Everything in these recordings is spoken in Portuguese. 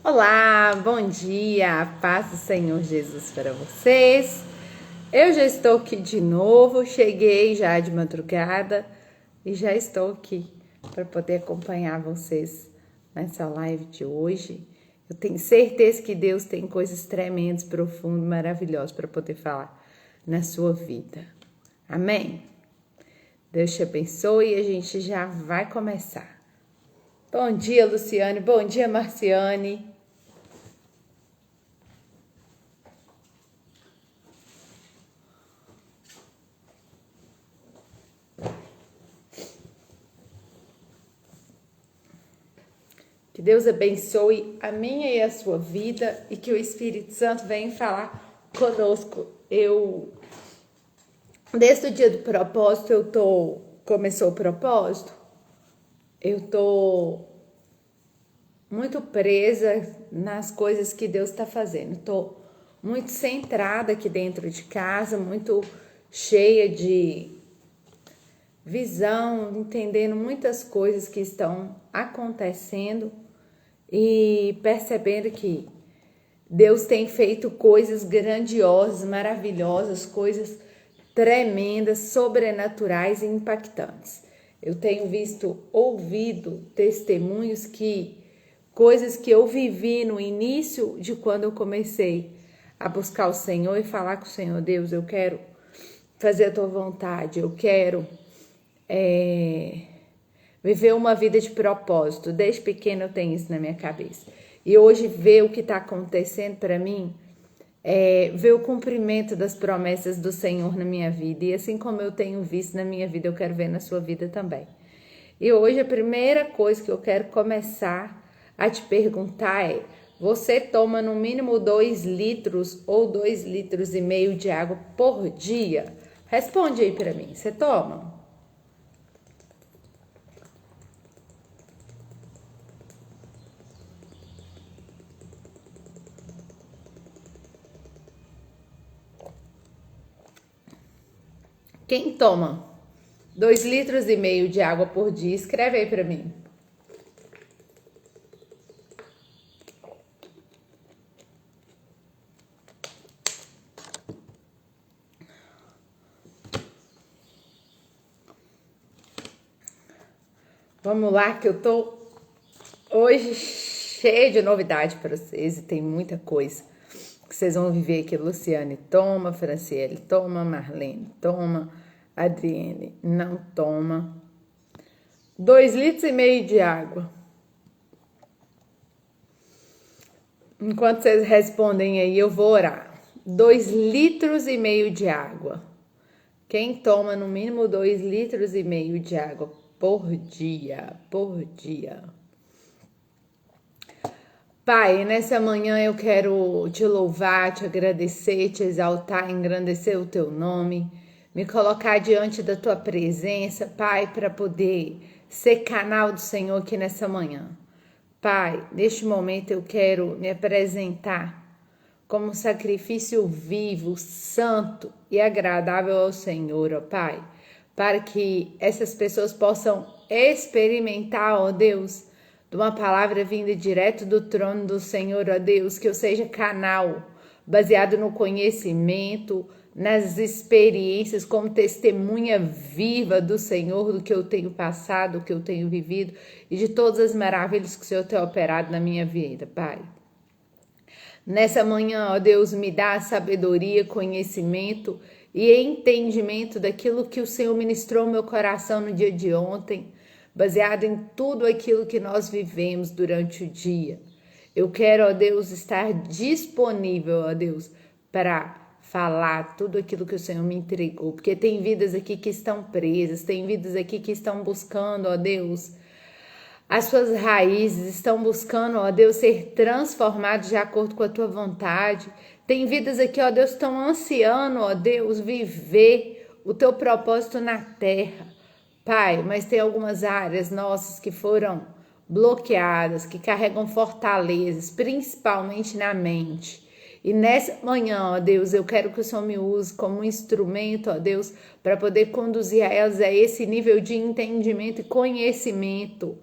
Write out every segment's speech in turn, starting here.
Olá, bom dia, a paz do Senhor Jesus para vocês. Eu já estou aqui de novo, cheguei já de madrugada e já estou aqui para poder acompanhar vocês nessa live de hoje. Eu tenho certeza que Deus tem coisas tremendas, profundas, maravilhosas para poder falar na sua vida. Amém? Deus te abençoe e a gente já vai começar. Bom dia, Luciane. Bom dia, Marciane. Que Deus abençoe a minha e a sua vida e que o Espírito Santo venha falar conosco. Desde o dia do propósito, começou o propósito, eu tô muito presa nas coisas que Deus está fazendo. Tô muito centrada aqui dentro de casa, muito cheia de visão, entendendo muitas coisas que estão acontecendo e percebendo que Deus tem feito coisas grandiosas, maravilhosas, coisas tremendas, sobrenaturais e impactantes. Eu tenho ouvido testemunhos coisas que eu vivi no início de quando eu comecei a buscar o Senhor e falar com o Senhor: Deus, eu quero fazer a tua vontade, eu quero viver uma vida de propósito. Desde pequeno eu tenho isso na minha cabeça. E hoje ver o que está acontecendo para mim, ver o cumprimento das promessas do Senhor na minha vida. E assim como eu tenho visto na minha vida, eu quero ver na sua vida também. E hoje a primeira coisa que eu quero começar a te perguntar é: você toma no mínimo 2 litros ou 2,5 litros de água por dia? Responde aí para mim, você toma? Quem toma 2,5 litros de água por dia, escreve aí para mim. Vamos lá, que eu tô hoje cheia de novidade para vocês e tem muita coisa que vocês vão viver aqui. Luciane toma, Franciele toma, Marlene toma, Adriene não toma. 2,5 litros de água. Enquanto vocês respondem aí, eu vou orar. 2,5 litros de água. Quem toma no mínimo 2,5 litros de água por dia, por dia. Pai, nessa manhã eu quero te louvar, te agradecer, te exaltar, engrandecer o teu nome, me colocar diante da tua presença, Pai, para poder ser canal do Senhor aqui nessa manhã. Pai, neste momento eu quero me apresentar como sacrifício vivo, santo e agradável ao Senhor, ó Pai, para que essas pessoas possam experimentar, ó Deus, de uma palavra vinda direto do trono do Senhor, ó Deus, que eu seja canal, baseado no conhecimento, nas experiências, como testemunha viva do Senhor, do que eu tenho passado, do que eu tenho vivido e de todas as maravilhas que o Senhor tem operado na minha vida, Pai. Nessa manhã, ó Deus, me dá sabedoria, conhecimento e entendimento daquilo que o Senhor ministrou no meu coração no dia de ontem, baseado em tudo aquilo que nós vivemos durante o dia. Eu quero, ó Deus, estar disponível, ó Deus, para falar tudo aquilo que o Senhor me entregou, porque tem vidas aqui que estão presas, tem vidas aqui que estão buscando, ó Deus, as suas raízes, estão buscando, ó Deus, ser transformados de acordo com a tua vontade. Tem vidas aqui, ó Deus, estão ansiando, ó Deus, viver o teu propósito na terra. Pai, mas tem algumas áreas nossas que foram bloqueadas, que carregam fortalezas, principalmente na mente. E nessa manhã, ó Deus, eu quero que o Senhor me use como um instrumento, ó Deus, para poder conduzir a elas a esse nível de entendimento e conhecimento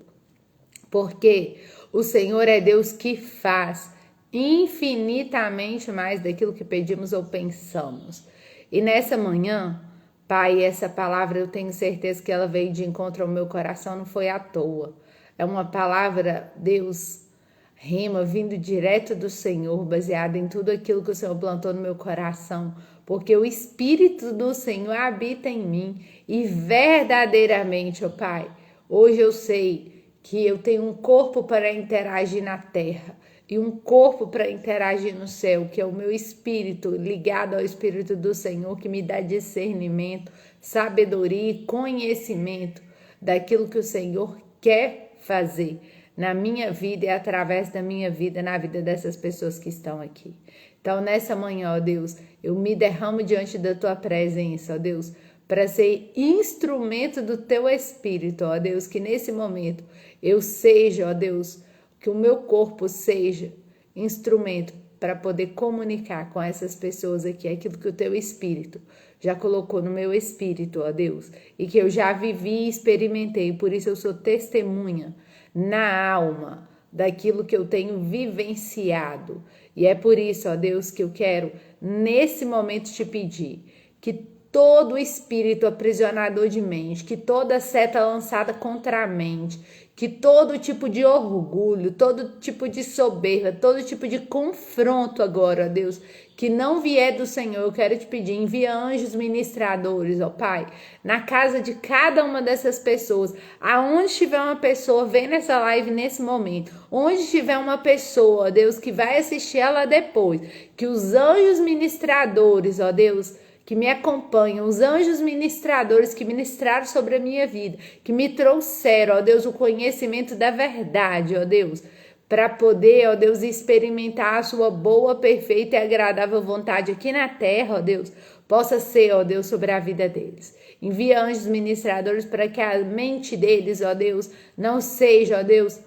porque o Senhor é Deus que faz infinitamente mais daquilo que pedimos ou pensamos. E nessa manhã, Pai, essa palavra eu tenho certeza que ela veio de encontro ao meu coração, não foi à toa. É uma palavra, Deus, rema, vindo direto do Senhor, baseada em tudo aquilo que o Senhor plantou no meu coração, porque o Espírito do Senhor habita em mim e verdadeiramente, ó Pai, hoje eu sei que eu tenho um corpo para interagir na terra e um corpo para interagir no céu, que é o meu espírito ligado ao Espírito do Senhor, que me dá discernimento, sabedoria e conhecimento daquilo que o Senhor quer fazer na minha vida e através da minha vida, na vida dessas pessoas que estão aqui. Então, nessa manhã, ó Deus, eu me derramo diante da tua presença, ó Deus, para ser instrumento do teu Espírito, ó Deus, que nesse momento eu seja, ó Deus, que o meu corpo seja instrumento para poder comunicar com essas pessoas aqui aquilo que o teu Espírito já colocou no meu espírito, ó Deus, e que eu já vivi e experimentei, por isso eu sou testemunha na alma daquilo que eu tenho vivenciado. E é por isso, ó Deus, que eu quero nesse momento te pedir que todo espírito aprisionador de mente, que toda seta lançada contra a mente, que todo tipo de orgulho, todo tipo de soberba, todo tipo de confronto agora, ó Deus, que não vier do Senhor, eu quero te pedir, envia anjos ministradores, ó Pai, na casa de cada uma dessas pessoas, aonde estiver uma pessoa, vem nessa live nesse momento, onde estiver uma pessoa, ó Deus, que vai assistir ela depois, que os anjos ministradores, ó Deus, que me acompanham, os anjos ministradores que ministraram sobre a minha vida, que me trouxeram, ó Deus, o conhecimento da verdade, ó Deus, para poder, ó Deus, experimentar a sua boa, perfeita e agradável vontade aqui na terra, ó Deus, possa ser, ó Deus, sobre a vida deles. Envia anjos ministradores para que a mente deles, ó Deus, não seja, ó Deus,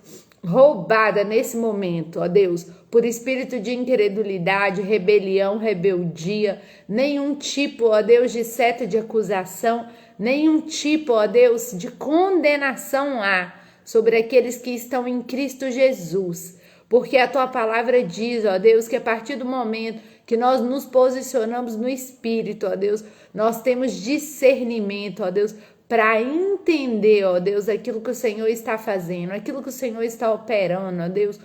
roubada nesse momento, ó Deus, por espírito de incredulidade, rebelião, rebeldia, nenhum tipo, ó Deus, de seta de acusação, nenhum tipo, ó Deus, de condenação há sobre aqueles que estão em Cristo Jesus. Porque a tua palavra diz, ó Deus, que a partir do momento que nós nos posicionamos no Espírito, ó Deus, nós temos discernimento, ó Deus, para entender, ó Deus, aquilo que o Senhor está fazendo, aquilo que o Senhor está operando, ó Deus.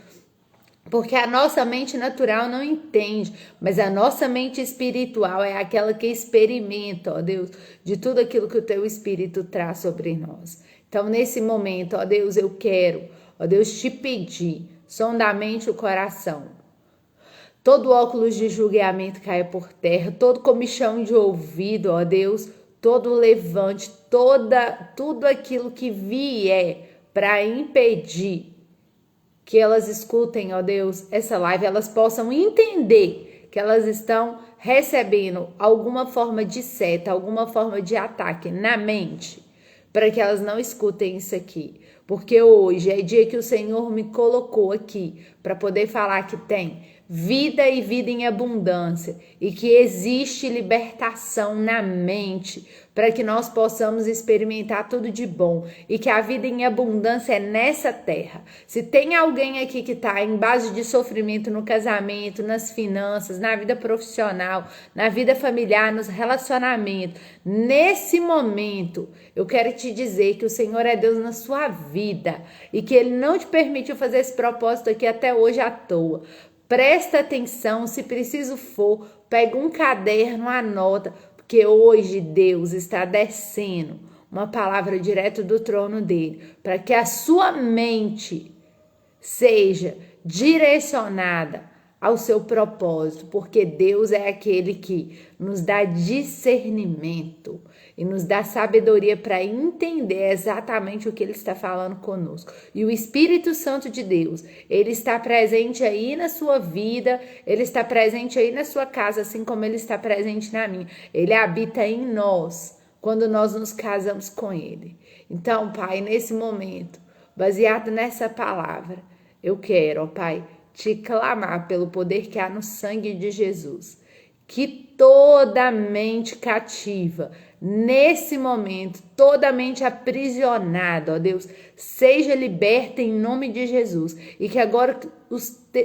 Porque a nossa mente natural não entende, mas a nossa mente espiritual é aquela que experimenta, ó Deus, de tudo aquilo que o teu Espírito traz sobre nós. Então, nesse momento, ó Deus, eu quero, ó Deus, te pedir, sondamente o coração. Todo óculos de julgamento caia por terra, todo comichão de ouvido, ó Deus, todo levante, tudo aquilo que vier para impedir que elas escutem, ó Deus, essa live, elas possam entender que elas estão recebendo alguma forma de seta, alguma forma de ataque na mente, para que elas não escutem isso aqui. Porque hoje é dia que o Senhor me colocou aqui para poder falar que tem vida e vida em abundância e que existe libertação na mente para que nós possamos experimentar tudo de bom e que a vida em abundância é nessa terra. Se tem alguém aqui que está em base de sofrimento no casamento, nas finanças, na vida profissional, na vida familiar, nos relacionamentos, nesse momento eu quero te dizer que o Senhor é Deus na sua vida e que Ele não te permitiu fazer esse propósito aqui até hoje à toa. Presta atenção, se preciso for, pega um caderno, anota, porque hoje Deus está descendo uma palavra direto do trono dele, para que a sua mente seja direcionada ao seu propósito, porque Deus é aquele que nos dá discernimento e nos dá sabedoria para entender exatamente o que Ele está falando conosco. E o Espírito Santo de Deus, Ele está presente aí na sua vida, Ele está presente aí na sua casa, assim como Ele está presente na minha. Ele habita em nós quando nós nos casamos com Ele. Então, Pai, nesse momento, baseado nessa palavra, eu quero, ó Pai, te clamar pelo poder que há no sangue de Jesus, que toda mente cativa nesse momento, toda mente aprisionada, ó Deus, seja liberta em nome de Jesus. E que agora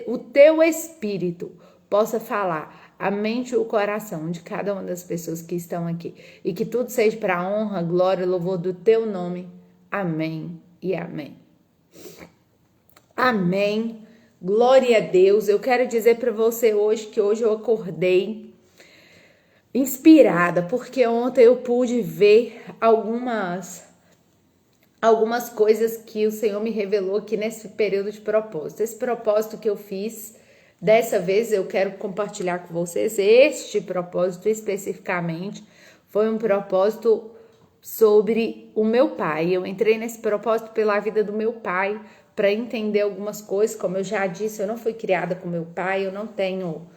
o teu Espírito possa falar a mente e o coração de cada uma das pessoas que estão aqui. E que tudo seja para a honra, glória e louvor do teu nome. Amém e amém. Amém. Glória a Deus. Eu quero dizer para você hoje que hoje eu acordei inspirada, porque ontem eu pude ver algumas coisas que o Senhor me revelou aqui nesse período de propósito. Esse propósito que eu fiz, dessa vez eu quero compartilhar com vocês. Este propósito especificamente foi um propósito sobre o meu pai. Eu entrei nesse propósito pela vida do meu pai, para entender algumas coisas. Como eu já disse, eu não fui criada com meu pai, eu não tenho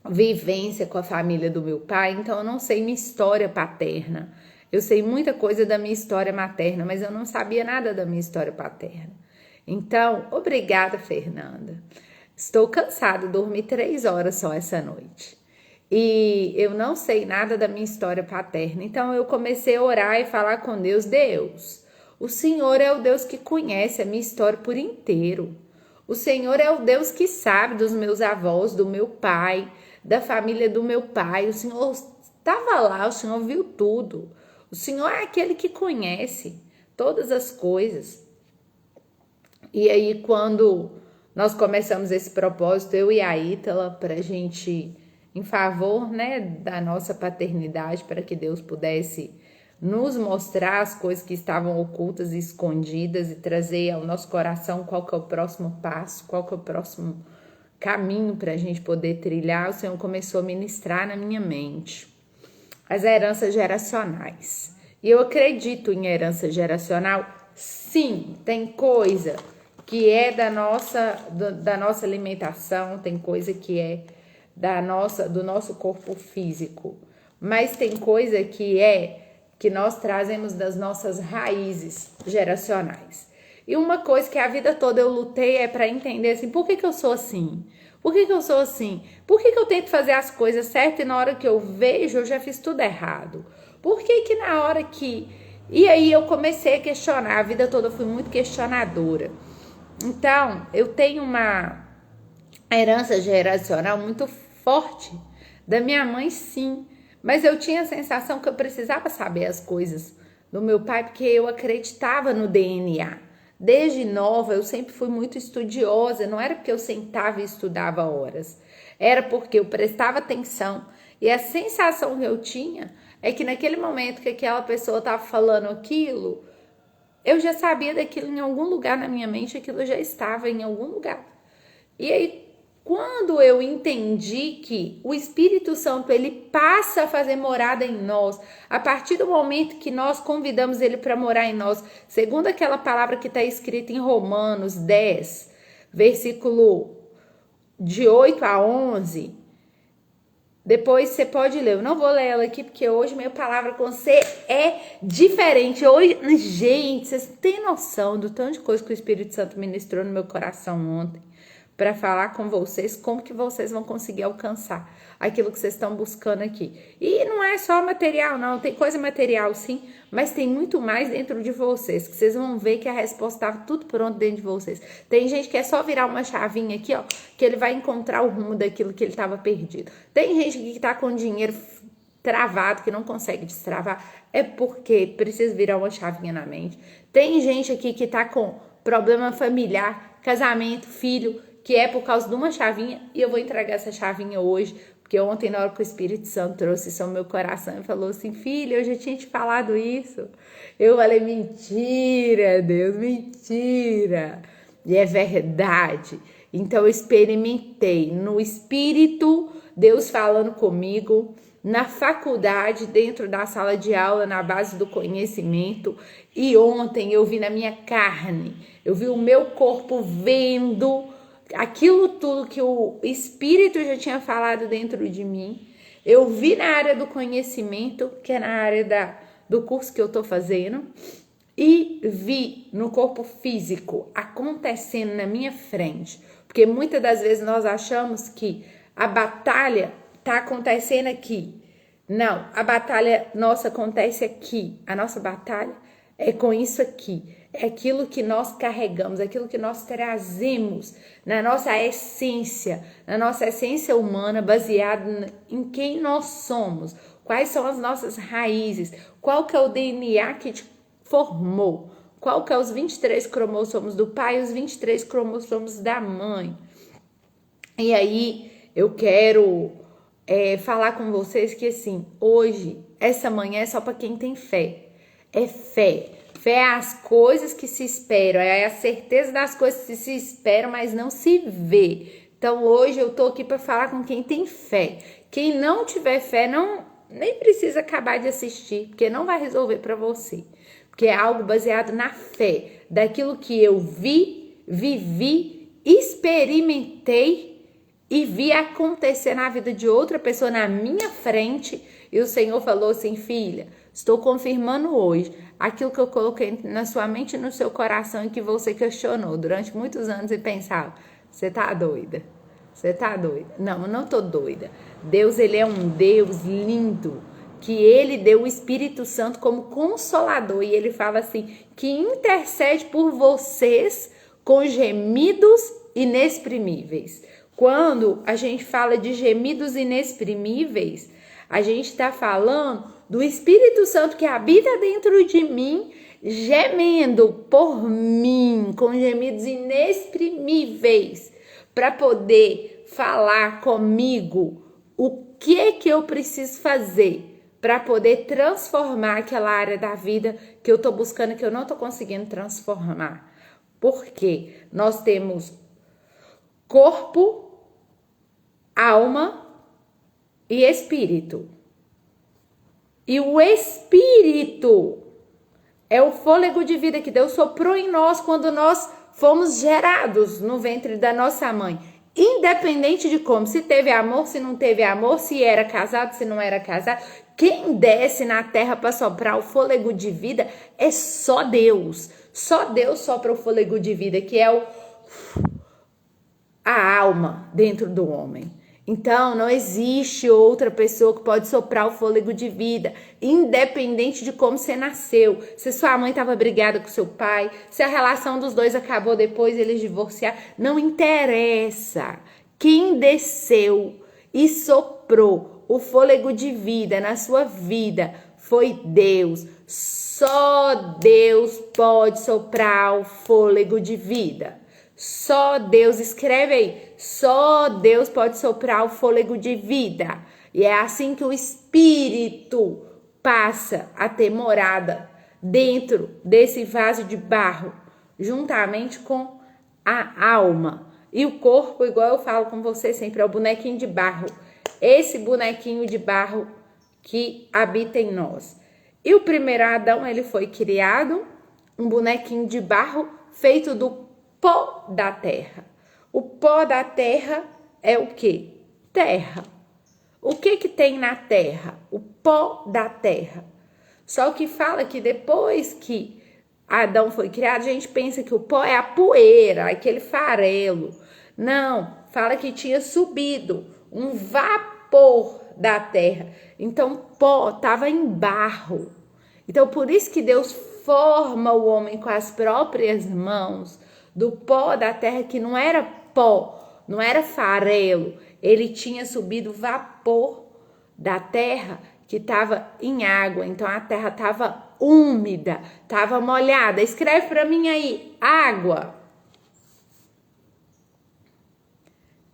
vivência com a família do meu pai, então eu não sei minha história paterna. Eu sei muita coisa da minha história materna, mas eu não sabia nada da minha história paterna. Então, obrigada, Fernanda. Estou cansada, dormi 3 horas só essa noite. E eu não sei nada da minha história paterna. Então, eu comecei a orar e falar com Deus. Deus, o Senhor é o Deus que conhece a minha história por inteiro. O Senhor é o Deus que sabe dos meus avós, do meu pai, da família do meu pai. O Senhor estava lá, o Senhor viu tudo. O Senhor é aquele que conhece todas as coisas. E aí, quando nós começamos esse propósito, eu e a Ítala, para a gente, em favor, né, da nossa paternidade, para que Deus pudesse nos mostrar as coisas que estavam ocultas e escondidas e trazer ao nosso coração qual que é o próximo passo, qual que é o próximo caminho para a gente poder trilhar. O Senhor começou a ministrar na minha mente as heranças geracionais. E eu acredito em herança geracional. Sim, tem coisa que é da nossa alimentação, tem coisa que é do nosso corpo físico, mas tem coisa que nós trazemos das nossas raízes geracionais. E uma coisa que a vida toda eu lutei é para entender assim, por que eu sou assim? Por que eu sou assim? Por que eu tento fazer as coisas certas e na hora que eu vejo eu já fiz tudo errado? Por que na hora que... E aí eu comecei a questionar, a vida toda eu fui muito questionadora. Então, eu tenho uma herança geracional muito forte da minha mãe, sim. Mas eu tinha a sensação que eu precisava saber as coisas do meu pai, porque eu acreditava no DNA. Desde nova, eu sempre fui muito estudiosa. Não era porque eu sentava e estudava horas. Era porque eu prestava atenção. E a sensação que eu tinha é que naquele momento que aquela pessoa estava falando aquilo, eu já sabia daquilo em algum lugar na minha mente, aquilo já estava em algum lugar. E aí, quando eu entendi que o Espírito Santo, ele passa a fazer morada em nós, a partir do momento que nós convidamos ele para morar em nós, segundo aquela palavra que está escrita em Romanos 10, versículo de 8 a 11, depois você pode ler. Eu não vou ler ela aqui, porque hoje minha palavra com você é diferente. Hoje, gente, vocês têm noção do tanto de coisa que o Espírito Santo ministrou no meu coração ontem, para falar com vocês como que vocês vão conseguir alcançar aquilo que vocês estão buscando aqui. E não é só material, não. Tem coisa material, sim, mas tem muito mais dentro de vocês, que vocês vão ver que a resposta estava tudo pronto dentro de vocês. Tem gente que é só virar uma chavinha aqui, ó, que ele vai encontrar o rumo daquilo que ele estava perdido. Tem gente que está com dinheiro travado, que não consegue destravar, é porque precisa virar uma chavinha na mente. Tem gente aqui que está com problema familiar, casamento, filho, que é por causa de uma chavinha, e eu vou entregar essa chavinha hoje, porque ontem, na hora que o Espírito Santo trouxe isso ao meu coração, ele falou assim, filha, eu já tinha te falado isso. Eu falei, mentira, Deus, mentira. E é verdade. Então, eu experimentei no Espírito, Deus falando comigo, na faculdade, dentro da sala de aula, na base do conhecimento, e ontem eu vi na minha carne, eu vi o meu corpo vendo aquilo tudo que o Espírito já tinha falado dentro de mim. Eu vi na área do conhecimento, que é na área do curso que eu tô fazendo, e vi no corpo físico acontecendo na minha frente, porque muitas das vezes nós achamos que a batalha tá acontecendo aqui, Não, a batalha nossa acontece aqui. A nossa batalha é com isso aqui. É aquilo que nós carregamos, aquilo que nós trazemos na nossa essência humana, baseado em quem nós somos, quais são as nossas raízes, qual que é o DNA que te formou, qual que é os 23 cromossomos do pai e os 23 cromossomos da mãe. E aí eu quero falar com vocês que assim, hoje, essa manhã é só para quem tem fé. É fé. Fé é as coisas que se esperam, é a certeza das coisas que se esperam, mas não se vê. Então hoje eu tô aqui para falar com quem tem fé. Quem não tiver fé, nem precisa acabar de assistir, porque não vai resolver para você. Porque é algo baseado na fé, daquilo que eu vi, vivi, experimentei e vi acontecer na vida de outra pessoa na minha frente. E o Senhor falou assim: filha, estou confirmando hoje aquilo que eu coloquei na sua mente e no seu coração e que você questionou durante muitos anos e pensava: você tá doida? Você tá doida? Não, eu não tô doida. Deus, ele é um Deus lindo, que ele deu o Espírito Santo como consolador. E ele fala assim, que intercede por vocês com gemidos inexprimíveis. Quando a gente fala de gemidos inexprimíveis, a gente está falando do Espírito Santo que habita dentro de mim, gemendo por mim, com gemidos inexprimíveis, para poder falar comigo o que eu preciso fazer para poder transformar aquela área da vida que eu estou buscando, que eu não estou conseguindo transformar. Porque nós temos corpo, alma e espírito. E o espírito é o fôlego de vida que Deus soprou em nós quando nós fomos gerados no ventre da nossa mãe. Independente de como, se teve amor, se não teve amor, se era casado, se não era casado, quem desce na terra para soprar o fôlego de vida é só Deus. Só Deus sopra o fôlego de vida, que é a alma dentro do homem. Então, não existe outra pessoa que pode soprar o fôlego de vida, independente de como você nasceu. Se sua mãe estava brigada com seu pai, se a relação dos dois acabou depois eles divorciaram, não interessa. Quem desceu e soprou o fôlego de vida na sua vida foi Deus. Só Deus pode soprar o fôlego de vida. Só Deus, escreve aí, só Deus pode soprar o fôlego de vida. E é assim que o Espírito passa a ter morada dentro desse vaso de barro, juntamente com a alma. E o corpo, igual eu falo com você sempre, é o bonequinho de barro. Esse bonequinho de barro que habita em nós. E o primeiro Adão, ele foi criado, um bonequinho de barro feito do pó da terra. O pó da terra é o quê? Terra. O que tem na terra? O pó da terra. Só que fala que depois que Adão foi criado, a gente pensa que o pó é a poeira, aquele farelo. Não, fala que tinha subido um vapor da terra. Então, pó estava em barro. Então, por isso que Deus forma o homem com as próprias mãos, do pó da terra, que não era pó, não era farelo, ele tinha subido vapor da terra que estava em água, então a terra estava úmida, estava molhada. Escreve para mim aí, água.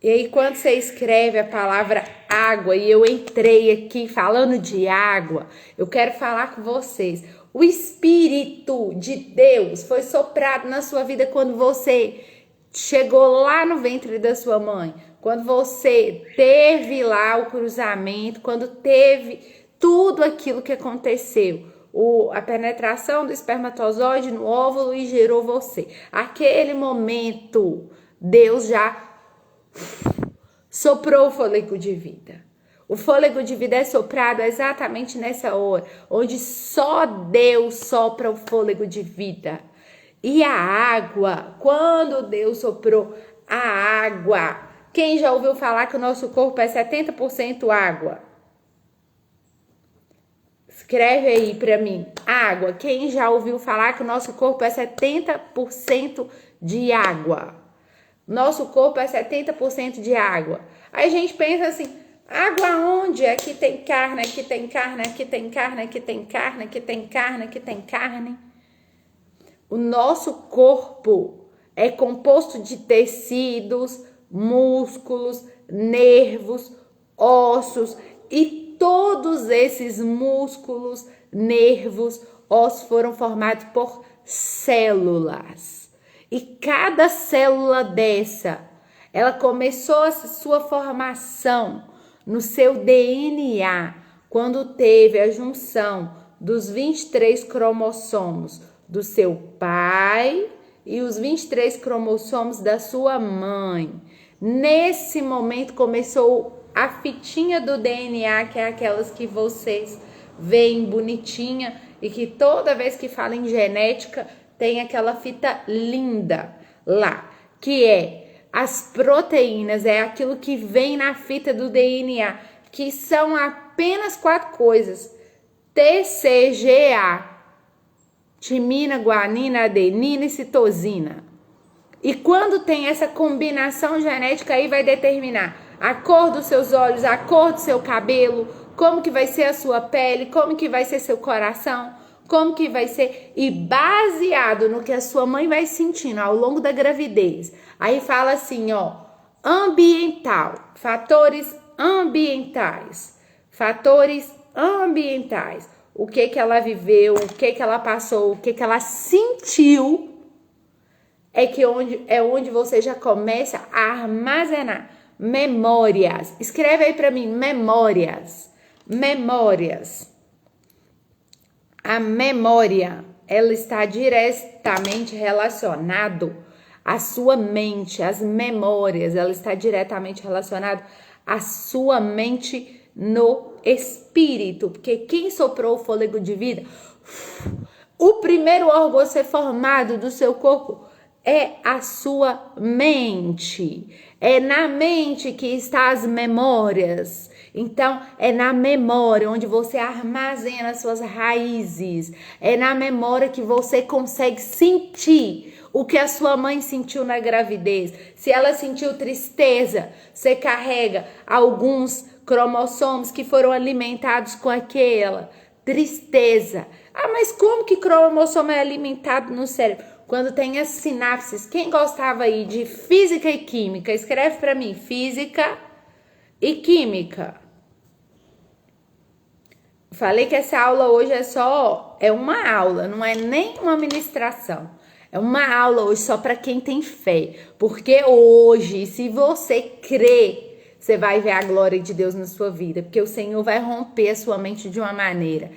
E aí quando você escreve a palavra água, e eu entrei aqui falando de água, eu quero falar com vocês. O Espírito de Deus foi soprado na sua vida quando você chegou lá no ventre da sua mãe, quando você teve lá o cruzamento, quando teve tudo aquilo que aconteceu, a penetração do espermatozoide no óvulo e gerou você. Aquele momento, Deus já soprou o fôlego de vida. O fôlego de vida é soprado exatamente nessa hora, onde só Deus sopra o fôlego de vida. E a água, quando Deus soprou a água, quem já ouviu falar que o nosso corpo é 70% água? Escreve aí pra mim. Água. Quem já ouviu falar que o nosso corpo é 70% de água? Nosso corpo é 70% de água. Aí a gente pensa assim, água onde? Aqui tem carne, aqui tem carne, aqui tem carne, aqui tem carne, aqui tem carne, aqui tem carne. O nosso corpo é composto de tecidos, músculos, nervos, ossos e todos esses músculos, nervos, ossos foram formados por células. E cada célula dessa, ela começou a sua formação no seu DNA quando teve a junção dos 23 cromossomos do seu pai e os 23 cromossomos da sua mãe. Nesse momento começou a fitinha do DNA, que é aquelas que vocês veem bonitinha e que toda vez que fala em genética tem aquela fita linda lá, que é as proteínas, é aquilo que vem na fita do DNA, que são apenas 4 coisas: TCGA, timina, guanina, adenina e citosina. E quando tem essa combinação genética aí vai determinar a cor dos seus olhos, a cor do seu cabelo, como que vai ser a sua pele, como que vai ser seu coração, como que vai ser, e baseado no que a sua mãe vai sentindo ao longo da gravidez. Aí fala assim, ó, ambiental, fatores ambientais, o que que ela viveu, o que que ela passou, o que que ela sentiu, onde você já começa a armazenar memórias. Escreve aí para mim, memórias. A memória, ela está diretamente relacionado à sua mente, as memórias, ela está diretamente relacionada à sua mente no espírito, porque quem soprou o fôlego de vida, o primeiro órgão a ser formado do seu corpo é a sua mente. É na mente que estão as memórias. Então, é na memória onde você armazena as suas raízes. É na memória que você consegue sentir o que a sua mãe sentiu na gravidez. Se ela sentiu tristeza, você carrega alguns cromossomos que foram alimentados com aquela tristeza. Ah, mas como que cromossomo é alimentado no cérebro? Quando tem as sinapses. Quem gostava aí de física e química? Escreve para mim, física e química. Falei que essa aula hoje é uma aula, não é nem uma ministração. É uma aula hoje só para quem tem fé. Porque hoje, se você crê, você vai ver a glória de Deus na sua vida. Porque o Senhor vai romper a sua mente de uma maneira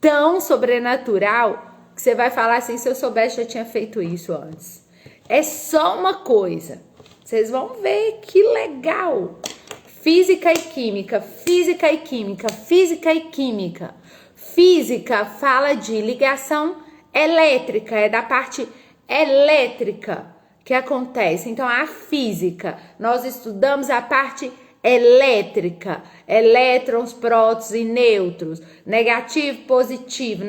tão sobrenatural que você vai falar assim, se eu soubesse, já tinha feito isso antes. É só uma coisa. Vocês vão ver que legal. Física e química, física e química, física e química. Física fala de ligação elétrica, é da parte elétrica que acontece. Então, a física, nós estudamos a parte elétrica, elétrons, prótons e nêutrons, negativo, positivo,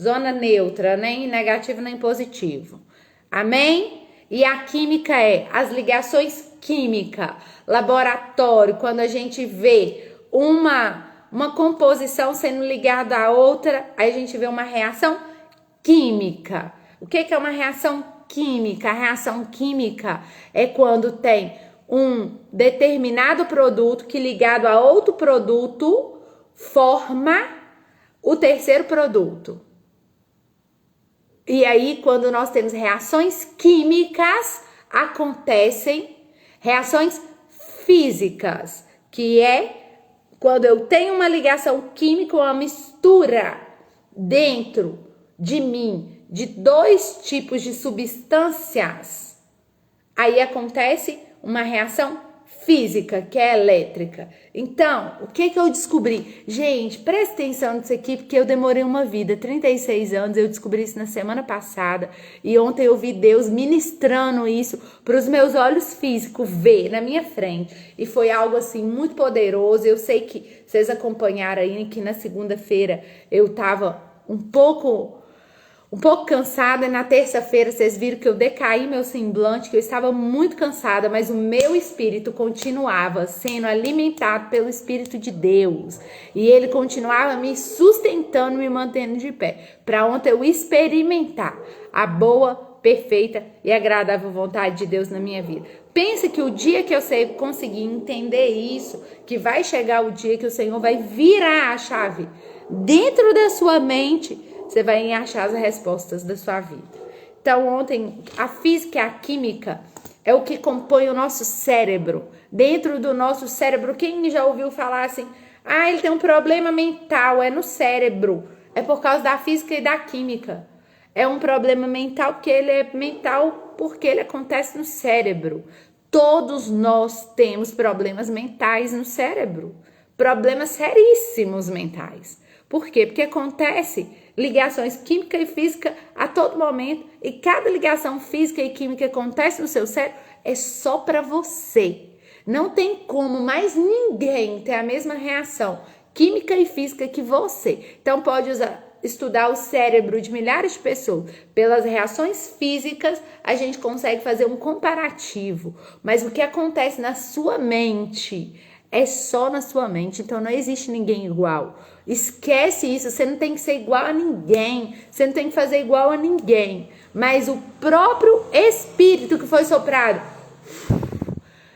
zona neutra, nem negativo nem positivo. Amém? E a química é as ligações químicas, laboratório, quando a gente vê uma composição sendo ligada à outra, aí a gente vê uma reação química. O que é uma reação química? A reação química é quando tem um determinado produto que ligado a outro produto forma o terceiro produto. E aí, quando nós temos reações químicas, acontecem reações físicas, que é quando eu tenho uma ligação química, uma mistura dentro de mim de 2 tipos de substâncias. Aí acontece uma reação física, que é elétrica. Então, o que eu descobri? Gente, presta atenção nisso aqui, porque eu demorei uma vida, 36 anos, eu descobri isso na semana passada, e ontem eu vi Deus ministrando isso para os meus olhos físicos ver na minha frente, e foi algo assim muito poderoso. Eu sei que vocês acompanharam aí que na segunda-feira eu tava um pouco cansada, e na terça-feira vocês viram que eu decaí meu semblante, que eu estava muito cansada, mas o meu espírito continuava sendo alimentado pelo Espírito de Deus, e ele continuava me sustentando, me mantendo de pé, para ontem eu experimentar a boa, perfeita e agradável vontade de Deus na minha vida. Pensa que o dia que eu conseguir entender isso, que vai chegar o dia que o Senhor vai virar a chave dentro da sua mente, você vai achar as respostas da sua vida. Então, ontem, a física e a química é o que compõe o nosso cérebro. Dentro do nosso cérebro, quem já ouviu falar assim, ele tem um problema mental, é no cérebro. É por causa da física e da química. É um problema mental porque ele é mental, porque ele acontece no cérebro. Todos nós temos problemas mentais no cérebro. Problemas seríssimos mentais. Por quê? Porque acontece ligações química e física a todo momento, e cada ligação física e química que acontece no seu cérebro é só para você. Não tem como mais ninguém ter a mesma reação química e física que você. Então pode estudar o cérebro de milhares de pessoas. Pelas reações físicas, a gente consegue fazer um comparativo. Mas o que acontece na sua mente é só na sua mente, então não existe ninguém igual. Esquece isso, você não tem que ser igual a ninguém, você não tem que fazer igual a ninguém. Mas o próprio Espírito que foi soprado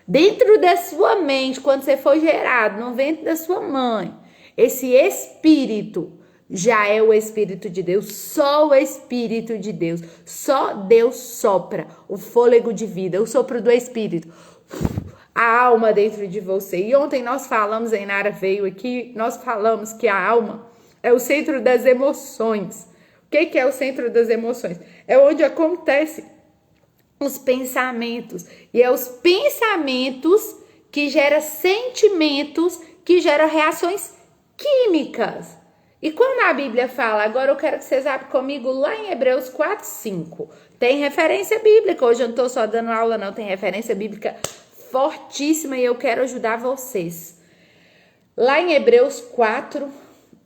dentro da sua mente, quando você foi gerado no ventre da sua mãe, esse Espírito já é o Espírito de Deus, só o Espírito de Deus. Só Deus sopra o fôlego de vida, o sopro do Espírito, a alma dentro de você. E ontem nós falamos, a Inara veio aqui, nós falamos que a alma é o centro das emoções. O que é o centro das emoções? É onde acontece os pensamentos. E é os pensamentos que geram sentimentos, que geram reações químicas. E quando a Bíblia fala, agora eu quero que vocês abram comigo lá em Hebreus 4:5. Tem referência bíblica, hoje eu não estou só dando aula não, tem referência bíblica fortíssima e eu quero ajudar vocês. Lá em Hebreus 4,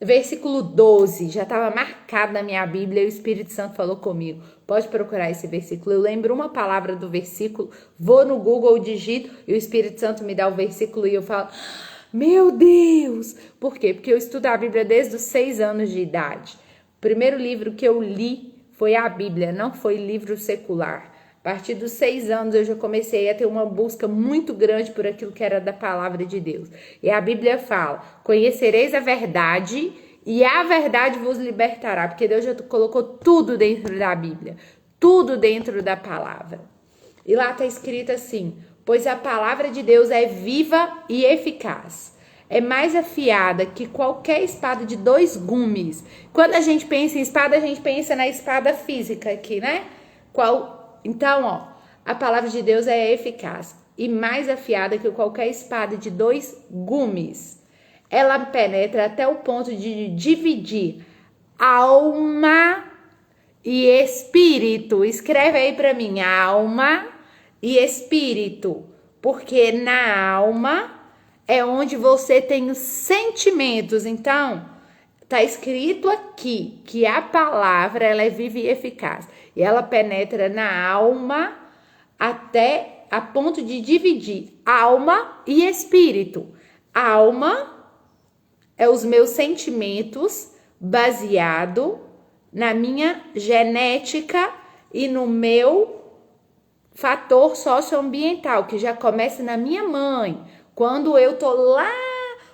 versículo 12, já estava marcado na minha Bíblia e o Espírito Santo falou comigo. Pode procurar esse versículo. Eu lembro uma palavra do versículo, vou no Google, digito e o Espírito Santo me dá o versículo e eu falo, meu Deus! Por quê? Porque eu estudo a Bíblia desde os 6 anos de idade. O primeiro livro que eu li foi a Bíblia, não foi livro secular. A partir dos 6 anos eu já comecei a ter uma busca muito grande por aquilo que era da palavra de Deus. E a Bíblia fala, conhecereis a verdade e a verdade vos libertará. Porque Deus já colocou tudo dentro da Bíblia, tudo dentro da palavra. E lá está escrito assim, pois a palavra de Deus é viva e eficaz. É mais afiada que qualquer espada de 2 gumes. Quando a gente pensa em espada, a gente pensa na espada física aqui, né? Então, a palavra de Deus é eficaz e mais afiada que qualquer espada de 2 gumes. Ela penetra até o ponto de dividir alma e espírito. Escreve aí para mim, alma e espírito. Porque na alma é onde você tem os sentimentos. Então, tá escrito aqui que a palavra ela é viva e eficaz. E ela penetra na alma até a ponto de dividir alma e espírito. Alma é os meus sentimentos baseado na minha genética e no meu fator socioambiental, que já começa na minha mãe. Quando eu tô lá,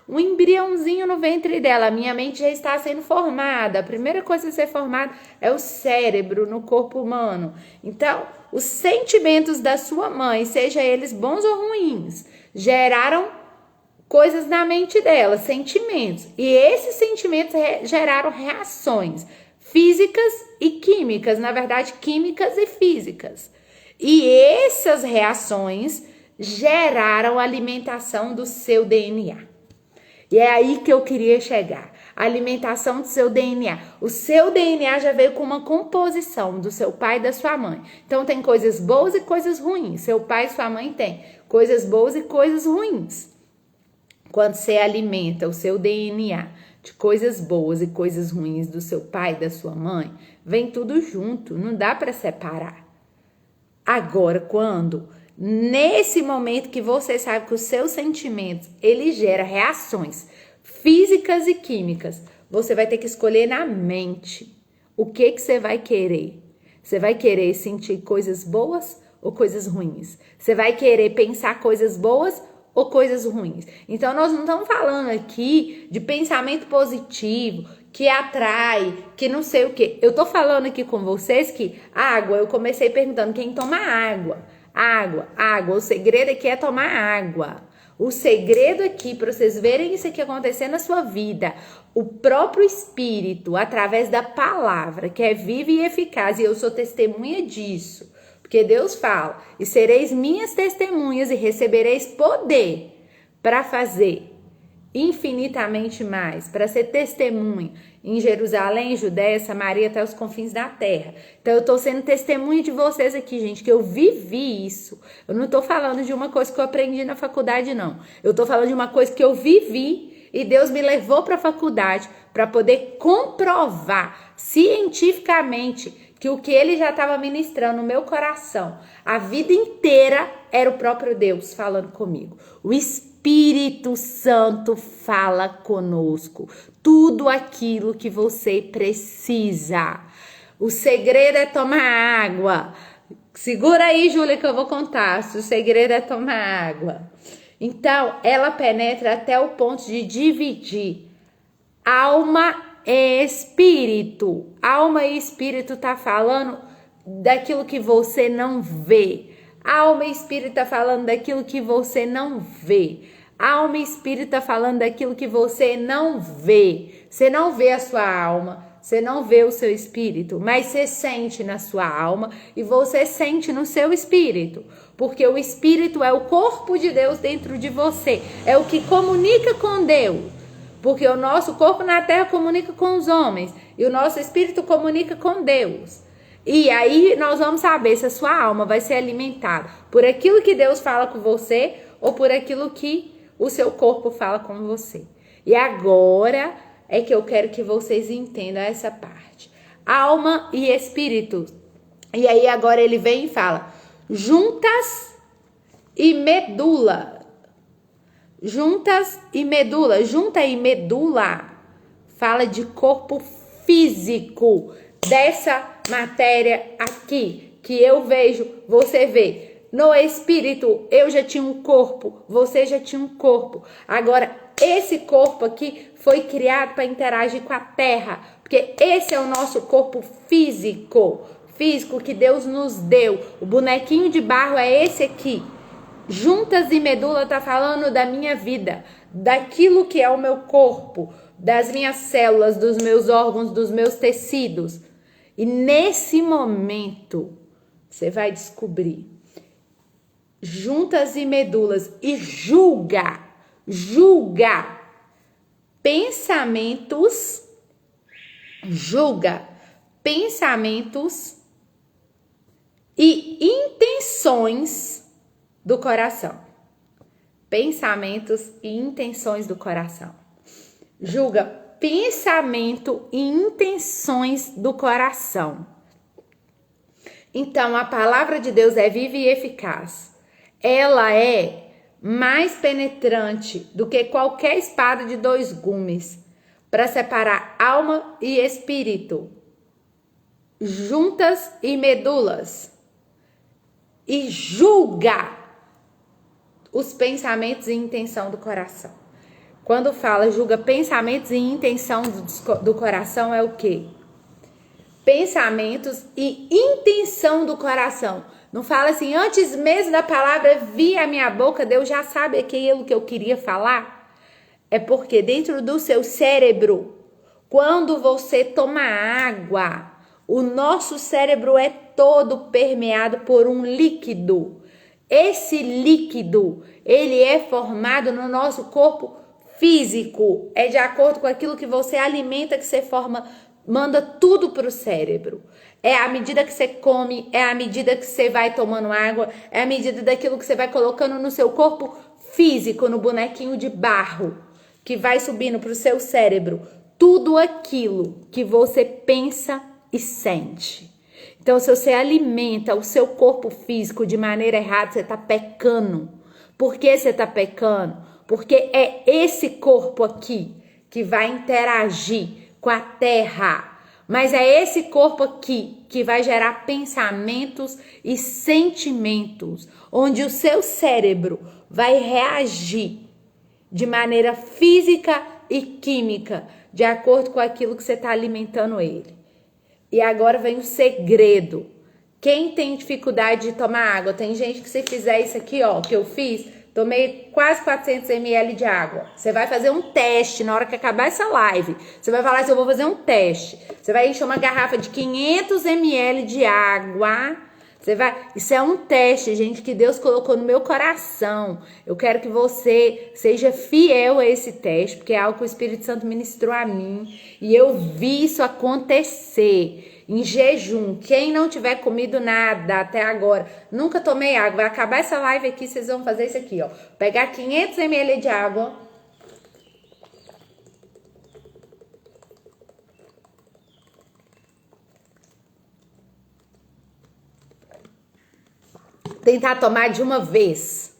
um embriãozinho no ventre dela, a minha mente já está sendo formada. A primeira coisa a ser formada é o cérebro no corpo humano. Então, os sentimentos da sua mãe, seja eles bons ou ruins, geraram coisas na mente dela, sentimentos. E esses sentimentos geraram reações físicas e químicas, na verdade, químicas e físicas. E essas reações geraram a alimentação do seu DNA. E é aí que eu queria chegar. A alimentação do seu DNA. O seu DNA já veio com uma composição do seu pai e da sua mãe. Então tem coisas boas e coisas ruins. Seu pai e sua mãe têm coisas boas e coisas ruins. Quando você alimenta o seu DNA de coisas boas e coisas ruins do seu pai e da sua mãe, vem tudo junto, não dá para separar. Agora, quando nesse momento que você sabe que os seus sentimentos, ele gera reações físicas e químicas, você vai ter que escolher na mente o que você vai querer. Você vai querer sentir coisas boas ou coisas ruins? Você vai querer pensar coisas boas ou coisas ruins? Então, nós não estamos falando aqui de pensamento positivo, que atrai, que não sei o quê. Eu tô falando aqui com vocês que água, eu comecei perguntando quem toma água. Água. O segredo aqui é tomar água. O segredo aqui, para vocês verem isso aqui acontecer na sua vida, o próprio Espírito, através da palavra, que é viva e eficaz, e eu sou testemunha disso, porque Deus fala, e sereis minhas testemunhas e recebereis poder para fazer infinitamente mais, para ser testemunha em Jerusalém, Judéia, Samaria, até os confins da terra. Então eu tô sendo testemunha de vocês aqui, gente, que eu vivi isso. Eu não tô falando de uma coisa que eu aprendi na faculdade, não. Eu tô falando de uma coisa que eu vivi e Deus me levou para a faculdade para poder comprovar cientificamente que o que ele já estava ministrando no meu coração a vida inteira era o próprio Deus falando comigo. O Espírito Santo fala conosco tudo aquilo que você precisa. O segredo é tomar água. Segura aí, Júlia, que eu vou contar. O segredo é tomar água. Então, ela penetra até o ponto de dividir alma e espírito. Alma e espírito tá falando daquilo que você não vê. Alma e espírito tá falando daquilo que você não vê. Alma e espírito tá falando daquilo que você não vê. Você não vê a sua alma, você não vê o seu espírito, mas você sente na sua alma e você sente no seu espírito. Porque o espírito é o corpo de Deus dentro de você. É o que comunica com Deus. Porque o nosso corpo na terra comunica com os homens e o nosso espírito comunica com Deus. E aí nós vamos saber se a sua alma vai ser alimentada por aquilo que Deus fala com você ou por aquilo que o seu corpo fala com você. E agora é que eu quero que vocês entendam essa parte. Alma e espírito. E aí agora ele vem e fala juntas e medula. Juntas e medula. Junta e medula fala de corpo físico, dessa matéria aqui, que eu vejo, você vê. No espírito, eu já tinha um corpo, você já tinha um corpo. Agora, esse corpo aqui foi criado para interagir com a terra, porque esse é o nosso corpo físico que Deus nos deu. O bonequinho de barro é esse aqui. Juntas e medula tá falando da minha vida, daquilo que é o meu corpo, das minhas células, dos meus órgãos, dos meus tecidos. E nesse momento, você vai descobrir juntas e medulas e julga pensamentos e intenções do coração. Pensamentos e intenções do coração. Julga pensamento e intenções do coração. Então, a palavra de Deus é viva e eficaz. Ela é mais penetrante do que qualquer espada de 2 gumes para separar alma e espírito, juntas e medulas, e julga os pensamentos e intenção do coração. Quando fala julga pensamentos e intenção do coração, é o quê? Pensamentos e intenção do coração. Não fala assim, antes mesmo da palavra vir à minha boca, Deus já sabe aquilo que eu queria falar. É porque dentro do seu cérebro, quando você toma água, o nosso cérebro é todo permeado por um líquido. Esse líquido, ele é formado no nosso corpo físico. É de acordo com aquilo que você alimenta, que você forma, manda tudo para o cérebro. É à medida que você come, é à medida que você vai tomando água, é à medida daquilo que você vai colocando no seu corpo físico, no bonequinho de barro, que vai subindo para o seu cérebro. Tudo aquilo que você pensa e sente. Então, se você alimenta o seu corpo físico de maneira errada, você está pecando. Por que você está pecando? Porque é esse corpo aqui que vai interagir com a terra. Mas é esse corpo aqui que vai gerar pensamentos e sentimentos, onde o seu cérebro vai reagir de maneira física e química, de acordo com aquilo que você está alimentando ele. E agora vem o segredo. Quem tem dificuldade de tomar água, tem gente que se fizer isso aqui, ó, que eu fiz, tomei quase 400 ml de água. Você vai fazer um teste na hora que acabar essa live. Você vai falar assim, eu vou fazer um teste. Você vai encher uma garrafa de 500 ml de água. Isso é um teste, gente, que Deus colocou no meu coração. Eu quero que você seja fiel a esse teste, porque é algo que o Espírito Santo ministrou a mim. E eu vi isso acontecer em jejum. Quem não tiver comido nada até agora, nunca tomei água, vai acabar essa live aqui, vocês vão fazer isso aqui, ó. Pegar 500 ml de água. Tentar tomar de uma vez.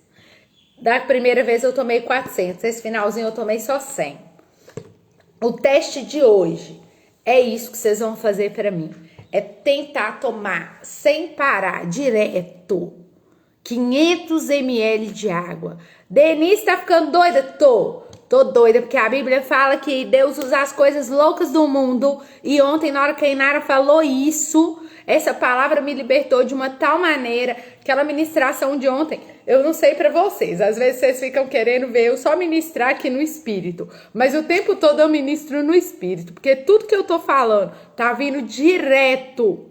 Da primeira vez eu tomei 400, esse finalzinho eu tomei só 100. O teste de hoje é isso que vocês vão fazer para mim. É tentar tomar sem parar, direto, 500 ml de água. Denise, tá ficando doida? Tô doida, porque a Bíblia fala que Deus usa as coisas loucas do mundo. E ontem, na hora que a Inara falou isso, essa palavra me libertou de uma tal maneira. Aquela ministração de ontem, eu não sei pra vocês. Às vezes vocês ficam querendo ver eu só ministrar aqui no Espírito. Mas o tempo todo eu ministro no Espírito. Porque tudo que eu tô falando tá vindo direto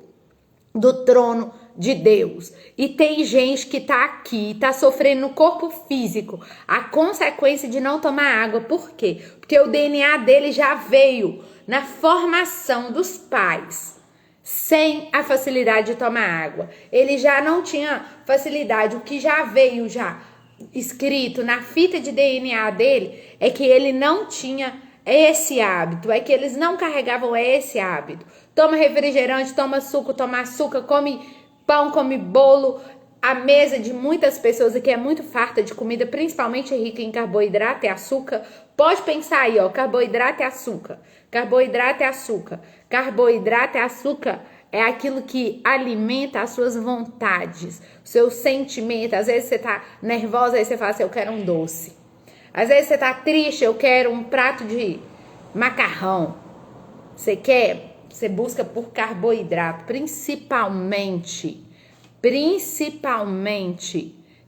do trono de Deus. E tem gente que tá aqui, tá sofrendo no corpo físico a consequência de não tomar água. Por quê? Porque o DNA dele já veio na formação dos pais sem a facilidade de tomar água. Ele já não tinha facilidade. O que já veio já escrito na fita de DNA dele é que ele não tinha esse hábito, é que eles não carregavam esse hábito. Toma refrigerante, toma suco, toma açúcar, come pão, come bolo. A mesa de muitas pessoas aqui é muito farta de comida, principalmente rica em carboidrato e açúcar. Pode pensar aí, ó, carboidrato e açúcar. Carboidrato e açúcar. Carboidrato e açúcar é aquilo que alimenta as suas vontades, seus sentimentos. Às vezes você tá nervosa, aí você fala assim, eu quero um doce. Às vezes você tá triste, eu quero um prato de macarrão. Você busca por carboidrato, principalmente,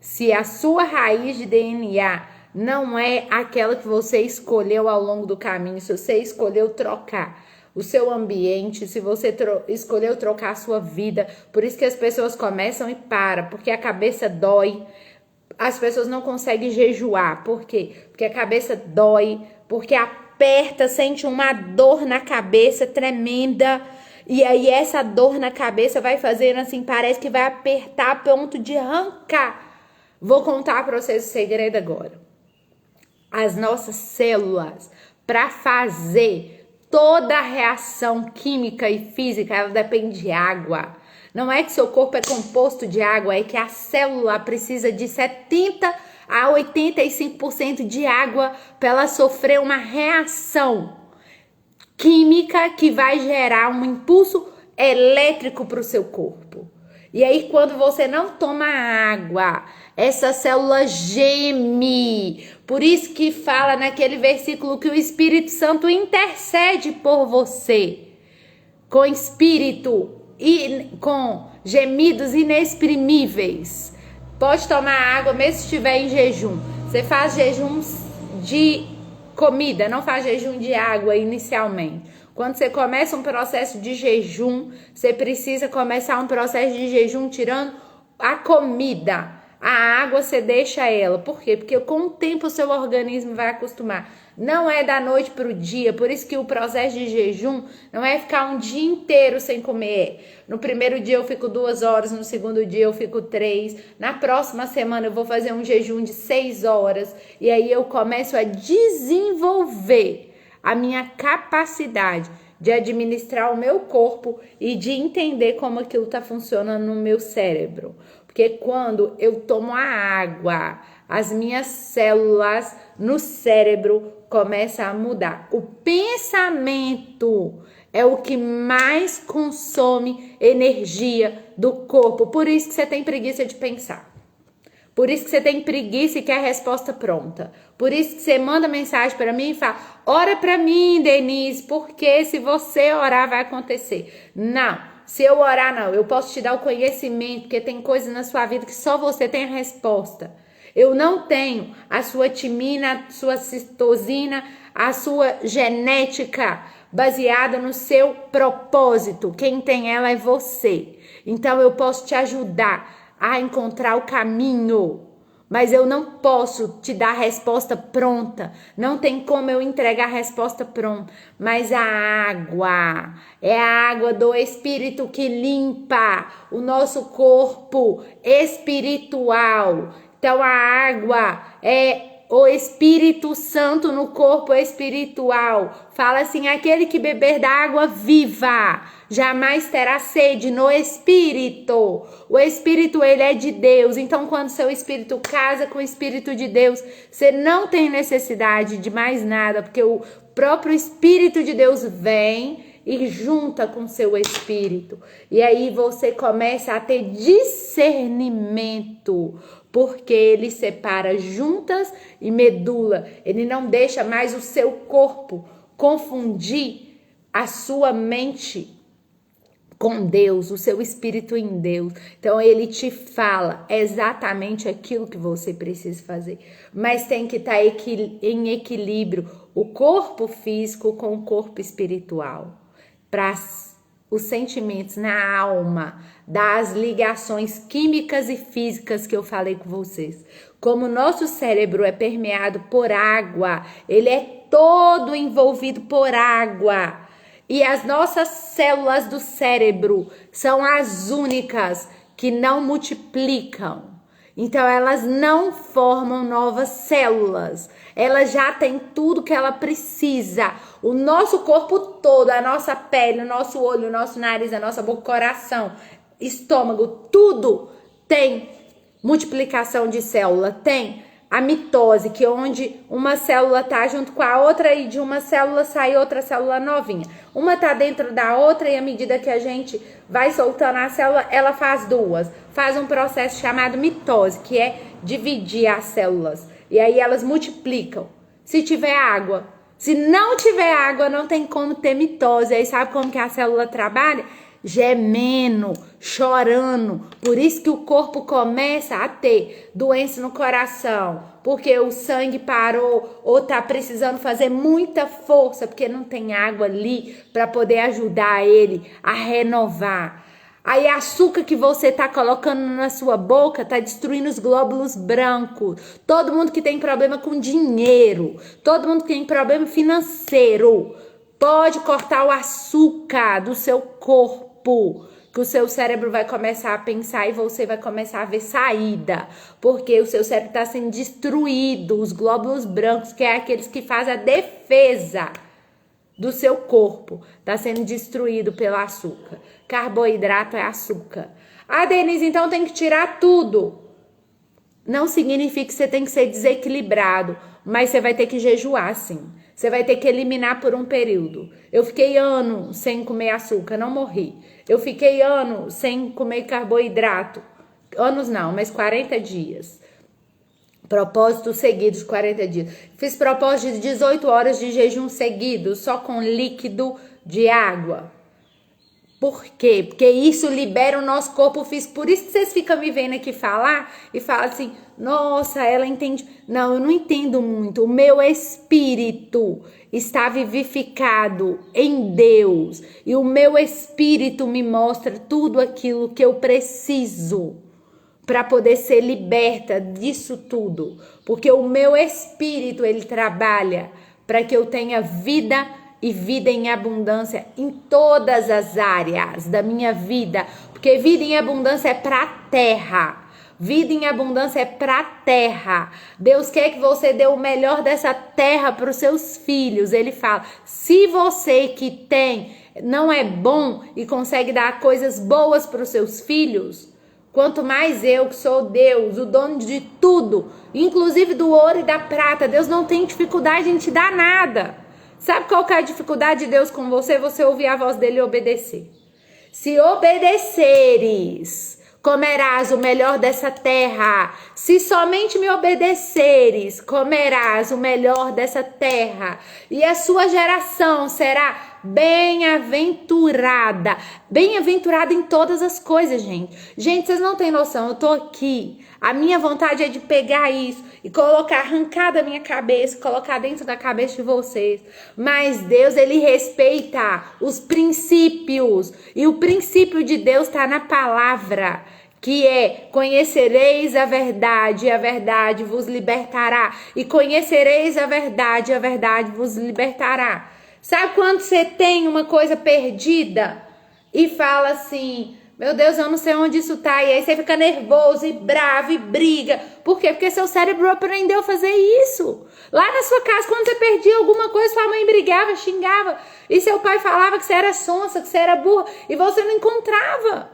se a sua raiz de DNA não é aquela que você escolheu ao longo do caminho, se você escolheu trocar o seu ambiente, se você escolheu trocar a sua vida, por isso que as pessoas começam e param, porque a cabeça dói. As pessoas não conseguem jejuar. Por quê? Porque a cabeça dói, porque aperta, sente uma dor na cabeça tremenda. E aí essa dor na cabeça vai fazendo assim, parece que vai apertar a ponto de arrancar. Vou contar para vocês o segredo agora. As nossas células, para fazer toda a reação química e física, ela depende de água. Não é que seu corpo é composto de água, é que a célula precisa de 70 a 85% de água para ela sofrer uma reação química que vai gerar um impulso elétrico para o seu corpo. E aí, quando você não toma água, essa célula geme. Por isso que fala naquele versículo que o Espírito Santo intercede por você com espírito e com gemidos inexprimíveis. Pode tomar água mesmo se estiver em jejum. Você faz jejum de comida, não faz jejum de água inicialmente. Quando você começa um processo de jejum, você precisa começar um processo de jejum tirando a comida. A água você deixa ela. Por quê? Porque com o tempo o seu organismo vai acostumar. Não é da noite para o dia. Por isso que o processo de jejum não é ficar um dia inteiro sem comer. No primeiro dia eu fico 2 horas, no segundo dia eu fico 3. Na próxima semana eu vou fazer um jejum de 6 horas. E aí eu começo a desenvolver a minha capacidade de administrar o meu corpo e de entender como aquilo está funcionando no meu cérebro. Porque quando eu tomo a água, as minhas células no cérebro começam a mudar. O pensamento é o que mais consome energia do corpo. Por isso que você tem preguiça de pensar. Por isso que você tem preguiça e quer a resposta pronta. Por isso que você manda mensagem para mim e fala: ora para mim, Denise, porque se você orar vai acontecer. Não, se eu orar não, eu posso te dar o conhecimento, porque tem coisas na sua vida que só você tem a resposta. Eu não tenho a sua timina, a sua citosina, a sua genética baseada no seu propósito. Quem tem ela é você. Então eu posso te ajudar a encontrar o caminho, mas eu não posso te dar a resposta pronta, não tem como eu entregar a resposta pronta, mas a água é a água do Espírito que limpa o nosso corpo espiritual. Então a água é o Espírito Santo no corpo espiritual. Fala assim: aquele que beber da água viva jamais terá sede no Espírito. O Espírito, ele é de Deus. Então, quando seu Espírito casa com o Espírito de Deus, você não tem necessidade de mais nada, porque o próprio Espírito de Deus vem e junta com seu Espírito. E aí você começa a ter discernimento, porque ele separa juntas e medula. Ele não deixa mais o seu corpo confundir a sua mente com Deus, o seu espírito em Deus. Então ele te fala exatamente aquilo que você precisa fazer, mas tem que estar em equilíbrio o corpo físico com o corpo espiritual, para os sentimentos na alma, das ligações químicas e físicas que eu falei com vocês. Como o nosso cérebro é permeado por água, ele é todo envolvido por água. E as nossas células do cérebro são as únicas que não multiplicam. Então, elas não formam novas células. Ela já tem tudo que ela precisa. O nosso corpo todo, a nossa pele, o nosso olho, o nosso nariz, a nossa boca, coração, estômago, tudo tem multiplicação de célula. Tem a mitose, que é onde uma célula tá junto com a outra e de uma célula sai outra célula novinha. Uma tá dentro da outra e à medida que a gente vai soltando a célula, ela faz duas. Faz um processo chamado mitose, que é dividir as células. E aí elas multiplicam. Se tiver água. Se não tiver água, não tem como ter mitose. Aí sabe como que a célula trabalha? Gemendo, chorando. Por isso que o corpo começa a ter doença no coração, porque o sangue parou ou tá precisando fazer muita força, porque não tem água ali para poder ajudar ele a renovar. Aí açúcar que você tá colocando na sua boca tá destruindo os glóbulos brancos. Todo mundo que tem problema com dinheiro, todo mundo que tem problema financeiro, pode cortar o açúcar do seu corpo, que o seu cérebro vai começar a pensar e você vai começar a ver saída, porque o seu cérebro está sendo destruído, os glóbulos brancos, que é aqueles que fazem a defesa do seu corpo, está sendo destruído pelo açúcar. Carboidrato é açúcar. Ah, Denise, então tem que tirar tudo. Não significa que você tem que ser desequilibrado, mas você vai ter que jejuar, sim. Você vai ter que eliminar por um período. Eu fiquei anos sem comer açúcar, não morri. Eu fiquei anos sem comer carboidrato. Anos não, mas 40 dias. Propósitos seguidos, 40 dias. Fiz propósito de 18 horas de jejum seguido, só com líquido de água. Por quê? Porque isso libera o nosso corpo físico. Por isso que vocês ficam me vendo aqui falar e falam assim: nossa, ela entende. Não, eu não entendo muito. O meu espírito está vivificado em Deus. E o meu espírito me mostra tudo aquilo que eu preciso para poder ser liberta disso tudo, porque o meu espírito, ele trabalha para que eu tenha vida e vida em abundância em todas as áreas da minha vida, porque vida em abundância é para a terra. Vida em abundância é para a terra. Deus quer que você dê o melhor dessa terra para os seus filhos. Ele fala, se você que tem não é bom e consegue dar coisas boas para os seus filhos, quanto mais eu, que sou Deus, o dono de tudo, inclusive do ouro e da prata, Deus não tem dificuldade em te dar nada. Sabe qual que é a dificuldade de Deus com você? Você ouvir a voz dele e obedecer. Se obedeceres, comerás o melhor dessa terra. Se somente me obedeceres, comerás o melhor dessa terra. E a sua geração será bem-aventurada. Bem-aventurada em todas as coisas, gente. Gente, vocês não têm noção, eu tô aqui. A minha vontade é de pegar isso e colocar, arrancar da minha cabeça, colocar dentro da cabeça de vocês. Mas Deus, ele respeita os princípios. E o princípio de Deus está na palavra, que é, conhecereis a verdade vos libertará. E conhecereis a verdade vos libertará. Sabe quando você tem uma coisa perdida e fala assim, meu Deus, eu não sei onde isso tá, e aí você fica nervoso e bravo e briga. Por quê? Porque seu cérebro aprendeu a fazer isso. Lá na sua casa, quando você perdia alguma coisa, sua mãe brigava, xingava, e seu pai falava que você era sonsa, que você era burra, e você não encontrava.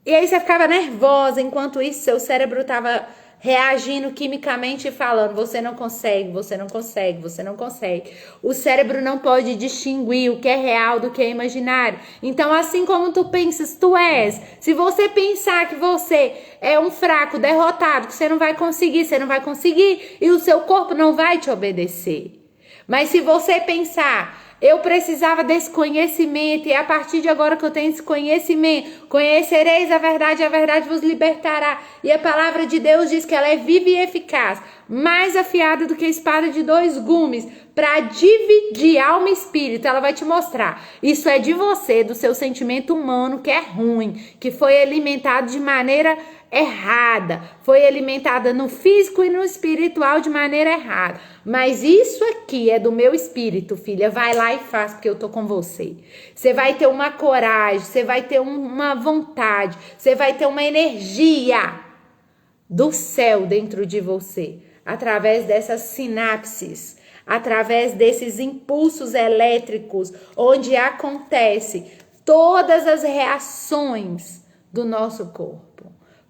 E aí você ficava nervosa, enquanto isso seu cérebro estava reagindo quimicamente e falando, você não consegue, você não consegue, você não consegue. O cérebro não pode distinguir o que é real do que é imaginário. Então, assim como tu pensas, tu és. Se você pensar que você é um fraco, derrotado, que você não vai conseguir, e o seu corpo não vai te obedecer. Mas se você pensar, eu precisava desse conhecimento, e a partir de agora que eu tenho esse conhecimento, conhecereis a verdade vos libertará. E a palavra de Deus diz que ela é viva e eficaz, mais afiada do que a espada de 2 gumes, para dividir alma e espírito. Ela vai te mostrar, isso é de você, do seu sentimento humano que é ruim, que foi alimentado de maneira errada, foi alimentada no físico e no espiritual de maneira errada. Mas isso aqui é do meu espírito, filha. Vai lá e faz, porque eu tô com você. Você vai ter uma coragem, você vai ter uma vontade, você vai ter uma energia do céu dentro de você, através dessas sinapses, através desses impulsos elétricos, onde acontece todas as reações do nosso corpo.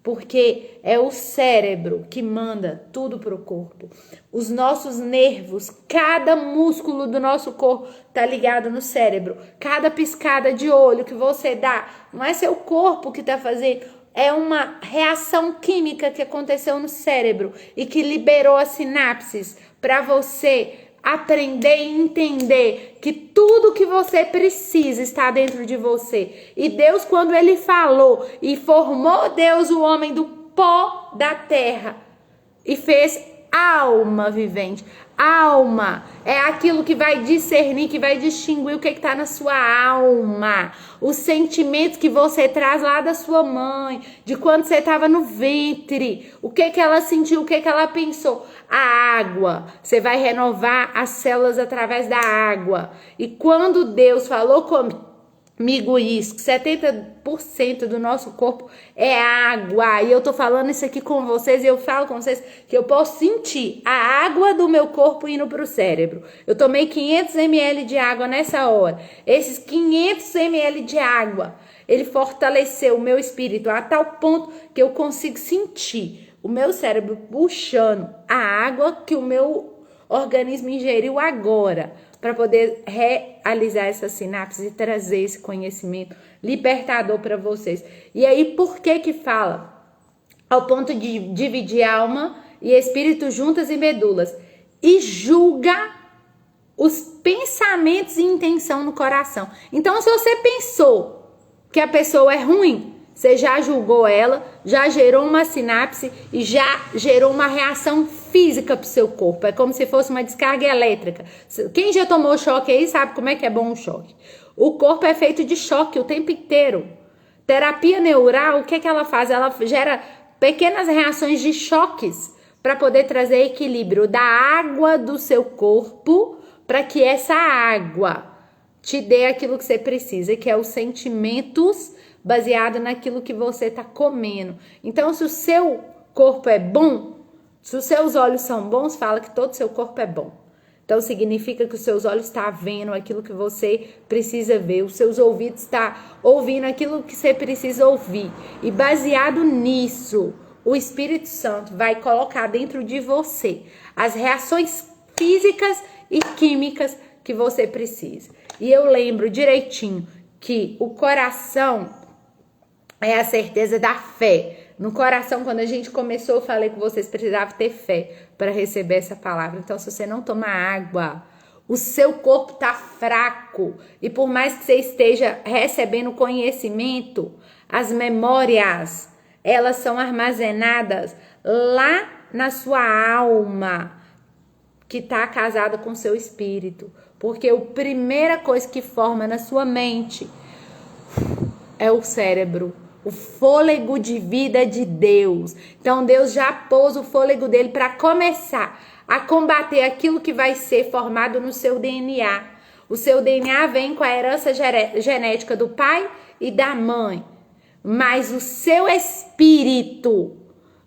Porque é o cérebro que manda tudo para o corpo. Os nossos nervos, cada músculo do nosso corpo está ligado no cérebro. Cada piscada de olho que você dá, não é seu corpo que está fazendo, é uma reação química que aconteceu no cérebro e que liberou as sinapses para você aprender e entender que tudo que você precisa está dentro de você. E Deus, quando ele falou e formou Deus o homem do pó da terra e fez alma vivente. Alma é aquilo que vai discernir, que vai distinguir o que está na sua alma. Os sentimentos que você traz lá da sua mãe, de quando você estava no ventre. O que ela sentiu, o que ela pensou. A água, você vai renovar as células através da água. E quando Deus falou comigo isso, que 70% do nosso corpo é água, e eu tô falando isso aqui com vocês, e eu falo com vocês que eu posso sentir a água do meu corpo indo pro cérebro. Eu tomei 500 ml de água nessa hora. Esses 500 ml de água, ele fortaleceu o meu espírito a tal ponto que eu consigo sentir o meu cérebro puxando a água que o meu organismo ingeriu agora, para poder realizar essas sinapses e trazer esse conhecimento libertador para vocês. E aí, por que fala? Ao ponto de dividir alma e espírito juntas e medulas. E julga os pensamentos e intenção no coração. Então, se você pensou que a pessoa é ruim, você já julgou ela, já gerou uma sinapse e já gerou uma reação física pro seu corpo. É como se fosse uma descarga elétrica. Quem já tomou choque aí sabe como é que é bom um choque. O corpo é feito de choque o tempo inteiro. Terapia neural, o que ela faz? Ela gera pequenas reações de choques para poder trazer equilíbrio da água do seu corpo, para que essa água te dê aquilo que você precisa, que é os sentimentos baseado naquilo que você está comendo. Então, se o seu corpo é bom, se os seus olhos são bons, fala que todo o seu corpo é bom. Então, significa que os seus olhos estão vendo aquilo que você precisa ver, os seus ouvidos estão ouvindo aquilo que você precisa ouvir. E baseado nisso, o Espírito Santo vai colocar dentro de você as reações físicas e químicas que você precisa. E eu lembro direitinho que o coração é a certeza da fé. No coração, quando a gente começou, eu falei que vocês precisavam ter fé para receber essa palavra. Então, se você não tomar água, o seu corpo está fraco. E por mais que você esteja recebendo conhecimento, as memórias, elas são armazenadas lá na sua alma, que está casada com o seu espírito. Porque a primeira coisa que forma na sua mente é o cérebro. O fôlego de vida de Deus. Então Deus já pôs o fôlego dele para começar a combater aquilo que vai ser formado no seu DNA. O seu DNA vem com a herança genética do pai e da mãe. Mas o seu espírito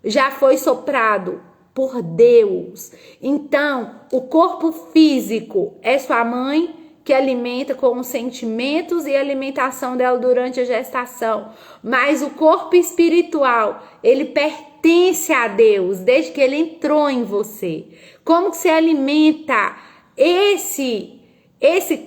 já foi soprado por Deus. Então, o corpo físico é sua mãe, que alimenta com os sentimentos e a alimentação dela durante a gestação. Mas o corpo espiritual, ele pertence a Deus desde que ele entrou em você. Como que se alimenta esse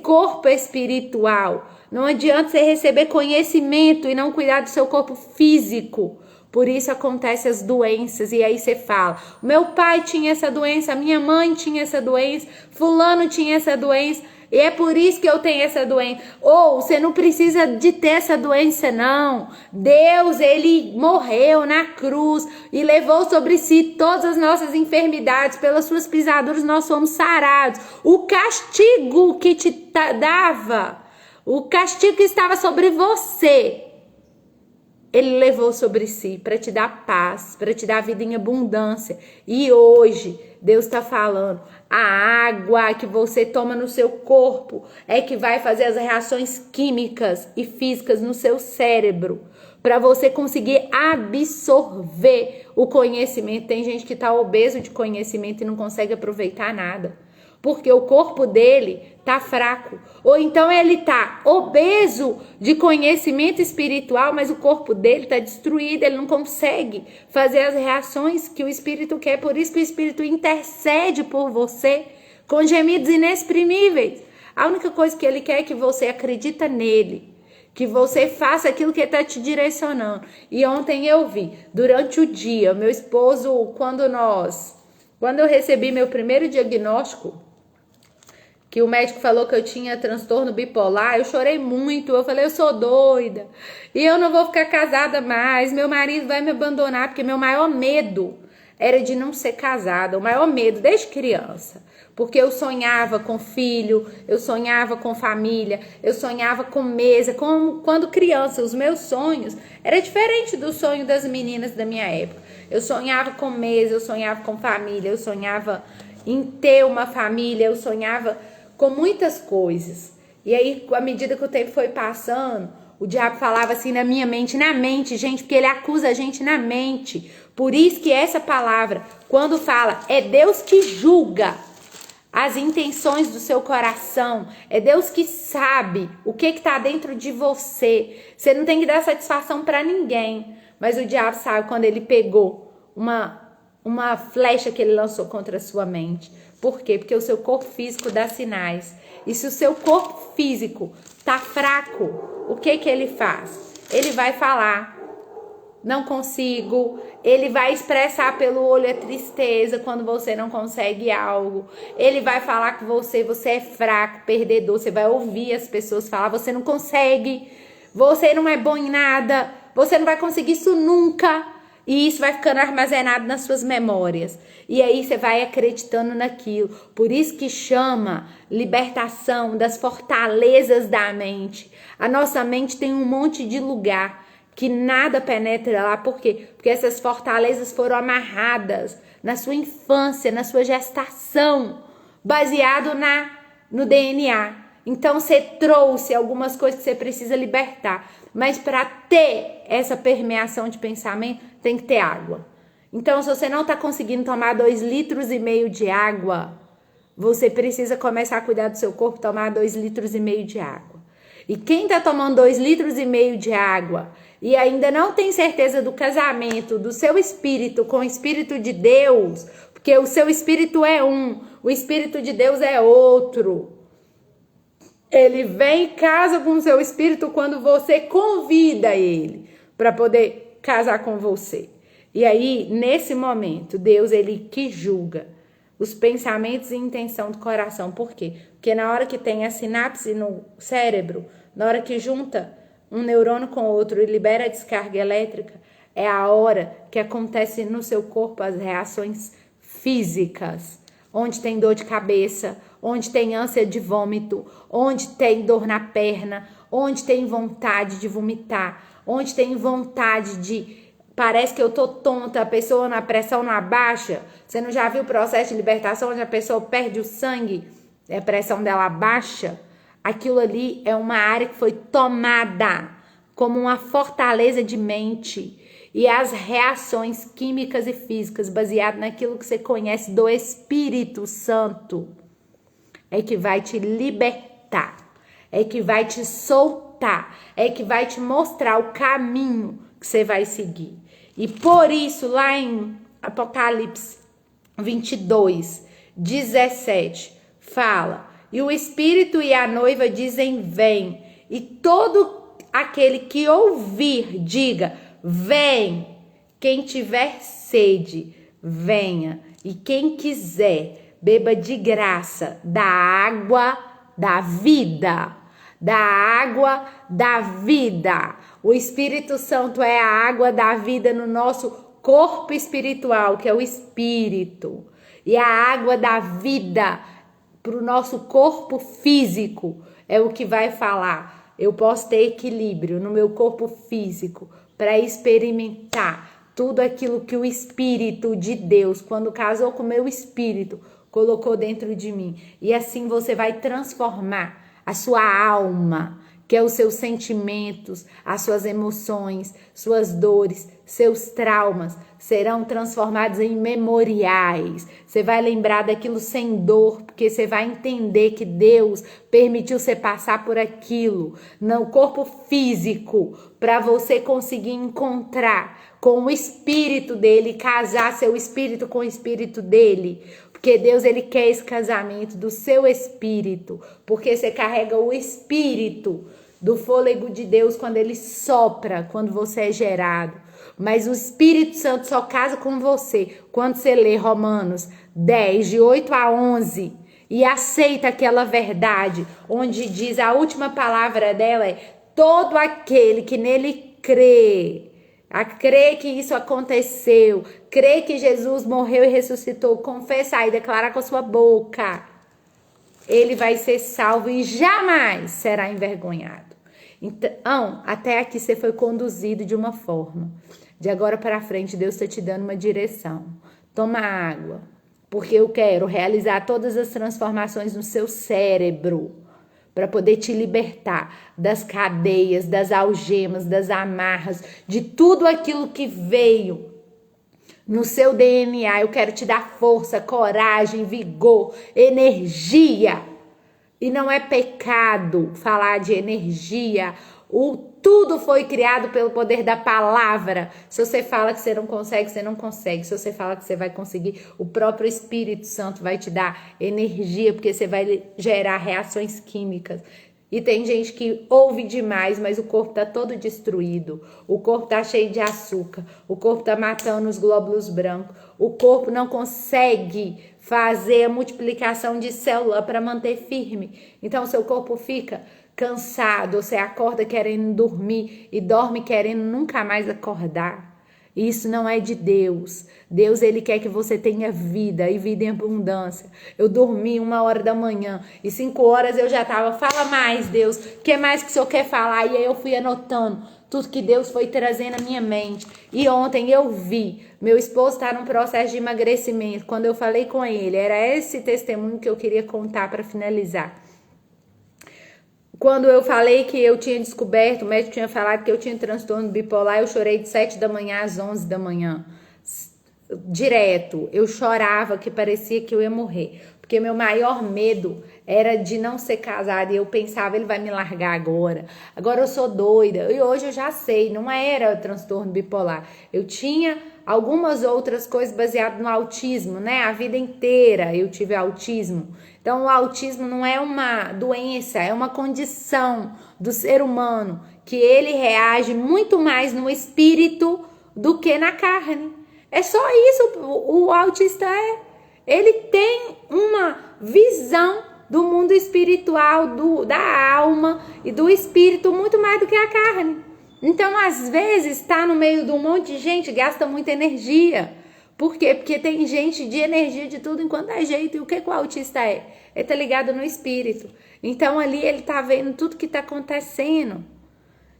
corpo espiritual? Não adianta você receber conhecimento e não cuidar do seu corpo físico. Por isso acontecem as doenças, e aí você fala, meu pai tinha essa doença, minha mãe tinha essa doença, fulano tinha essa doença, e é por isso que eu tenho essa doença. Ou você não precisa de ter essa doença, não. Deus, ele morreu na cruz e levou sobre si todas as nossas enfermidades. Pelas suas pisaduras nós somos sarados. O castigo que te dava, o castigo que estava sobre você, ele levou sobre si para te dar paz, para te dar vida em abundância. E hoje, Deus está falando, a água que você toma no seu corpo é que vai fazer as reações químicas e físicas no seu cérebro, para você conseguir absorver o conhecimento. Tem gente que está obeso de conhecimento e não consegue aproveitar nada, porque o corpo dele tá fraco. Ou então ele tá obeso de conhecimento espiritual, mas o corpo dele tá destruído, ele não consegue fazer as reações que o Espírito quer. Por isso que o Espírito intercede por você com gemidos inexprimíveis. A única coisa que ele quer é que você acredita nele, que você faça aquilo que ele está te direcionando. E ontem eu vi, durante o dia, meu esposo, quando eu recebi meu primeiro diagnóstico, que o médico falou que eu tinha transtorno bipolar, eu chorei muito. Eu falei, eu sou doida e eu não vou ficar casada mais, meu marido vai me abandonar, porque meu maior medo era de não ser casada, o maior medo desde criança, porque eu sonhava com filho, eu sonhava com família, eu sonhava com mesa, quando criança, os meus sonhos era diferente do sonho das meninas da minha época. Eu sonhava com mesa, eu sonhava com família, eu sonhava em ter uma família, eu sonhava com muitas coisas. E aí, à medida que o tempo foi passando, o diabo falava assim na minha mente, gente, porque ele acusa a gente na mente. Por isso que essa palavra, quando fala, é Deus que julga as intenções do seu coração, é Deus que sabe o que está dentro de você. Você não tem que dar satisfação para ninguém, mas o diabo sabe quando ele pegou uma flecha que ele lançou contra a sua mente. Por quê? Porque o seu corpo físico dá sinais. E se o seu corpo físico tá fraco, o que ele faz? Ele vai falar, não consigo. Ele vai expressar pelo olho a tristeza quando você não consegue algo. Ele vai falar que você é fraco, perdedor. Você vai ouvir as pessoas falar, você não consegue, você não é bom em nada, você não vai conseguir isso nunca. E isso vai ficando armazenado nas suas memórias. E aí você vai acreditando naquilo. Por isso que chama libertação das fortalezas da mente. A nossa mente tem um monte de lugar que nada penetra lá. Por quê? Porque essas fortalezas foram amarradas na sua infância, na sua gestação, baseado no DNA. Então você trouxe algumas coisas que você precisa libertar. Mas para ter essa permeação de pensamento, tem que ter água. Então, se você não está conseguindo tomar 2,5 litros de água, você precisa começar a cuidar do seu corpo, tomar 2,5 litros de água. E quem está tomando 2,5 litros de água e ainda não tem certeza do casamento do seu espírito com o Espírito de Deus, porque o seu espírito é um, o Espírito de Deus é outro. Ele vem e casa com o seu espírito quando você convida ele para poder casar com você. E aí, nesse momento, Deus, ele que julga os pensamentos e intenção do coração. Por quê? Porque na hora que tem a sinapse no cérebro, na hora que junta um neurônio com outro e libera a descarga elétrica, é a hora que acontece no seu corpo as reações físicas. Onde tem dor de cabeça, onde tem ânsia de vômito, onde tem dor na perna, onde tem vontade de vomitar, onde tem vontade de... Parece que eu tô tonta, a pessoa na pressão não abaixa. Você não já viu o processo de libertação onde a pessoa perde o sangue e a pressão dela baixa? Aquilo ali é uma área que foi tomada como uma fortaleza de mente. E as reações químicas e físicas baseadas naquilo que você conhece do Espírito Santo é que vai te libertar, é que vai te soltar, é que vai te mostrar o caminho que você vai seguir. E por isso, lá em Apocalipse 22, 17, fala: e o Espírito e a noiva dizem, vem. E todo aquele que ouvir, diga, vem. Quem tiver sede, venha. E quem quiser, beba de graça da água da vida. Da água da vida. O Espírito Santo é a água da vida no nosso corpo espiritual, que é o Espírito. E a água da vida para o nosso corpo físico é o que vai falar. Eu posso ter equilíbrio no meu corpo físico para experimentar tudo aquilo que o Espírito de Deus, quando casou com o meu espírito, colocou dentro de mim. E assim você vai transformar a sua alma, que é os seus sentimentos, as suas emoções, suas dores, seus traumas, serão transformados em memoriais. Você vai lembrar daquilo sem dor, porque você vai entender que Deus permitiu você passar por aquilo no corpo físico, para você conseguir encontrar com o Espírito dele, casar seu espírito com o Espírito dele. Porque Deus, ele quer esse casamento do seu espírito, porque você carrega o espírito do fôlego de Deus quando ele sopra, quando você é gerado. Mas o Espírito Santo só casa com você quando você lê Romanos 10, de 8 a 11, e aceita aquela verdade, onde diz, a última palavra dela é, todo aquele que nele crê, a crer que isso aconteceu, crer que Jesus morreu e ressuscitou, confessar e declarar com a sua boca, ele vai ser salvo e jamais será envergonhado. Então, até aqui você foi conduzido de uma forma. De agora para frente, Deus está te dando uma direção. Toma água, porque eu quero realizar todas as transformações no seu cérebro, para poder te libertar das cadeias, das algemas, das amarras, de tudo aquilo que veio no seu DNA. Eu quero te dar força, coragem, vigor, energia. E não é pecado falar de energia. Tudo foi criado pelo poder da palavra. Se você fala que você não consegue, você não consegue. Se você fala que você vai conseguir, o próprio Espírito Santo vai te dar energia, porque você vai gerar reações químicas. E tem gente que ouve demais, mas o corpo tá todo destruído. O corpo tá cheio de açúcar. O corpo tá matando os glóbulos brancos. O corpo não consegue fazer a multiplicação de célula para manter firme. Então, o seu corpo fica cansado. Você acorda querendo dormir e dorme querendo nunca mais acordar. Isso não é de Deus. Deus, ele quer que você tenha vida e vida em abundância. Eu dormi 1h da manhã e 5 horas eu já estava, fala mais, Deus, o que mais que o Senhor quer falar? E aí eu fui anotando tudo que Deus foi trazendo à minha mente. E ontem eu vi, meu esposo está num processo de emagrecimento. Quando eu falei com ele, era esse testemunho que eu queria contar para finalizar. Quando eu falei que eu tinha descoberto, o médico tinha falado que eu tinha transtorno bipolar, eu chorei de 7 da manhã às 11 da manhã. Direto, eu chorava que parecia que eu ia morrer. Porque meu maior medo era de não ser casada. E eu pensava, ele vai me largar agora. Agora eu sou doida. E hoje eu já sei, não era transtorno bipolar. Eu tinha algumas outras coisas baseadas no autismo, né? A vida inteira eu tive autismo. Então o autismo não é uma doença, é uma condição do ser humano que ele reage muito mais no espírito do que na carne. É só isso, o autista ele tem uma visão do mundo espiritual, da alma e do espírito muito mais do que a carne. Então, às vezes, tá no meio de um monte de gente, gasta muita energia. Por quê? Porque tem gente de energia de tudo enquanto é jeito. E o que o autista é? Ele tá ligado no espírito. Então, ali ele tá vendo tudo que tá acontecendo.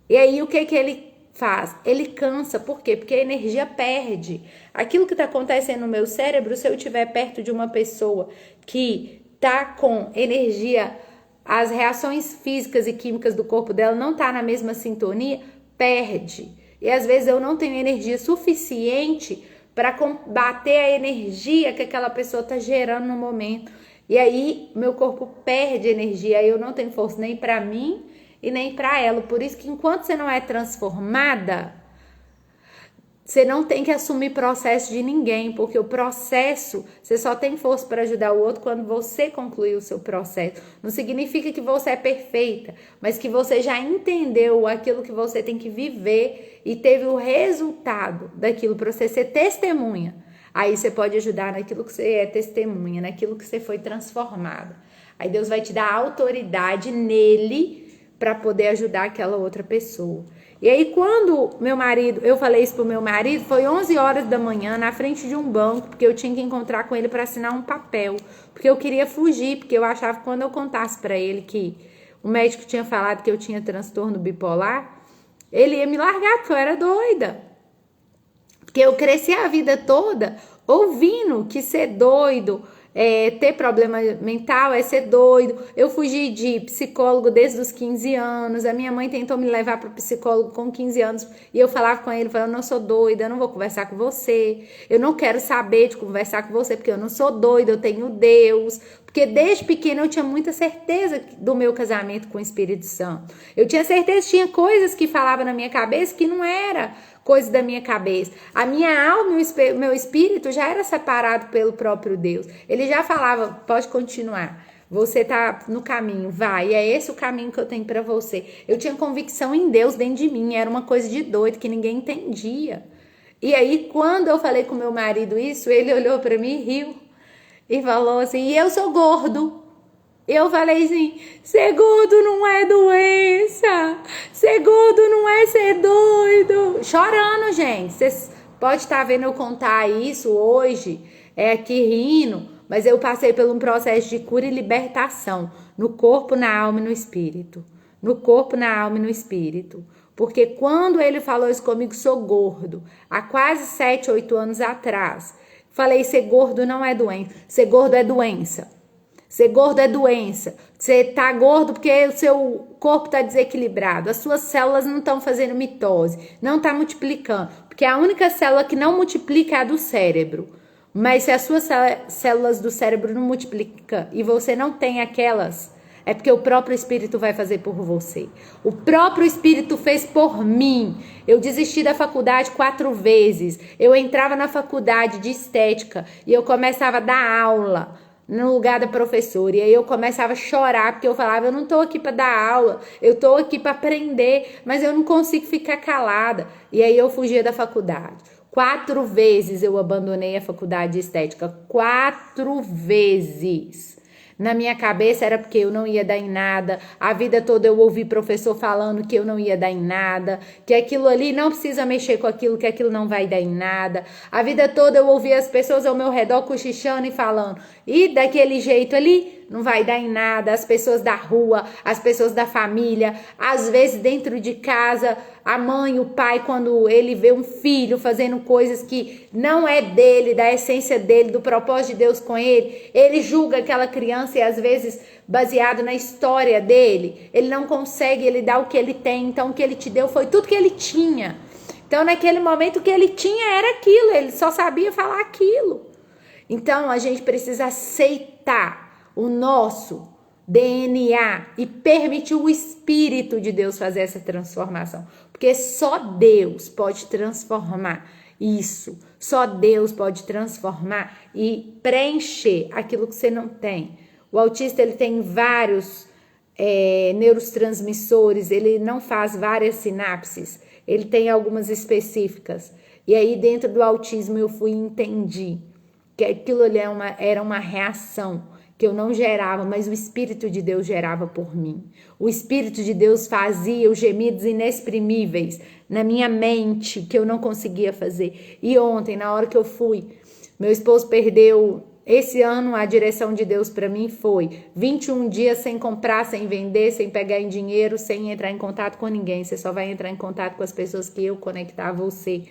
E aí, o que ele faz? Ele cansa. Por quê? Porque a energia perde. Aquilo que está acontecendo no meu cérebro, se eu estiver perto de uma pessoa que está com energia, as reações físicas e químicas do corpo dela não tá na mesma sintonia, perde. E às vezes eu não tenho energia suficiente para combater a energia que aquela pessoa está gerando no momento. E aí meu corpo perde energia, aí eu não tenho força nem para mim e nem para ela. Por isso que enquanto você não é transformada, você não tem que assumir processo de ninguém, porque o processo, você só tem força para ajudar o outro quando você concluir o seu processo. Não significa que você é perfeita, mas que você já entendeu aquilo que você tem que viver e teve o resultado daquilo para você ser testemunha. Aí você pode ajudar naquilo que você é testemunha, naquilo que você foi transformada. Aí Deus vai te dar autoridade nele para poder ajudar aquela outra pessoa. E aí quando eu falei isso pro meu marido, foi 11 horas da manhã na frente de um banco, porque eu tinha que encontrar com ele para assinar um papel, porque eu queria fugir, porque eu achava que quando eu contasse para ele que o médico tinha falado que eu tinha transtorno bipolar, ele ia me largar, porque eu era doida. Porque eu cresci a vida toda ouvindo que ser doido, ter problema mental é ser doido. Eu fugi de psicólogo desde os 15 anos. A minha mãe tentou me levar para o psicólogo com 15 anos. E eu falava com ele, eu não sou doida, eu não vou conversar com você. Eu não quero saber de conversar com você, porque eu não sou doida, eu tenho Deus. Porque desde pequena eu tinha muita certeza do meu casamento com o Espírito Santo. Eu tinha certeza, tinha coisas que falava na minha cabeça que não era coisa da minha cabeça. A minha alma e o meu espírito já era separado pelo próprio Deus. Ele já falava, pode continuar. Você tá no caminho, vai. E é esse o caminho que eu tenho para você. Eu tinha convicção em Deus dentro de mim. Era uma coisa de doido que ninguém entendia. E aí, quando eu falei com meu marido isso, ele olhou para mim e riu. E falou assim, e eu sou gordo. Eu falei assim, ser gordo não é doença, ser gordo não é ser doido. Chorando, gente. Vocês podem estar vendo eu contar isso hoje, aqui rindo, mas eu passei por um processo de cura e libertação no corpo, na alma e no espírito. No corpo, na alma e no espírito. Porque quando ele falou isso comigo, sou gordo, há quase 7, 8 anos atrás, falei, ser gordo não é doença, ser gordo é doença. Ser gordo é doença. Você tá gordo porque o seu corpo tá desequilibrado. As suas células não estão fazendo mitose, não tá multiplicando. Porque a única célula que não multiplica é a do cérebro. Mas se as suas células do cérebro não multiplicam e você não tem aquelas, é porque o próprio Espírito vai fazer por você. O próprio Espírito fez por mim. Eu desisti da faculdade 4 vezes. Eu entrava na faculdade de estética e eu começava a dar aula no lugar da professora, e aí eu começava a chorar, porque eu falava, eu não tô aqui para dar aula, eu tô aqui para aprender, mas eu não consigo ficar calada, e aí eu fugia da faculdade. 4 vezes eu abandonei a faculdade de estética, 4 vezes. Na minha cabeça era porque eu não ia dar em nada. A vida toda eu ouvi professor falando que eu não ia dar em nada, que aquilo ali não precisa mexer com aquilo, que aquilo não vai dar em nada. A vida toda eu ouvi as pessoas ao meu redor cochichando e falando, e daquele jeito ali não vai dar em nada. As pessoas da rua, as pessoas da família, às vezes dentro de casa, a mãe, o pai, quando ele vê um filho fazendo coisas que não é dele, da essência dele, do propósito de Deus com ele julga aquela criança e às vezes baseado na história dele, ele não consegue, ele dá o que ele tem, então o que ele te deu foi tudo que ele tinha. Então naquele momento o que ele tinha era aquilo, ele só sabia falar aquilo. Então a gente precisa aceitar o nosso DNA e permitir o Espírito de Deus fazer essa transformação. Porque só Deus pode transformar isso. Só Deus pode transformar e preencher aquilo que você não tem. O autista ele tem vários neurotransmissores, ele não faz várias sinapses, ele tem algumas específicas. E aí dentro do autismo eu fui e entendi que aquilo ali era uma reação que eu não gerava, mas o Espírito de Deus gerava por mim. O Espírito de Deus fazia os gemidos inexprimíveis na minha mente, que eu não conseguia fazer. E ontem, na hora que eu fui, meu esposo perdeu. Esse ano, a direção de Deus para mim foi 21 dias sem comprar, sem vender, sem pegar em dinheiro, sem entrar em contato com ninguém. Você só vai entrar em contato com as pessoas que eu conectar a você.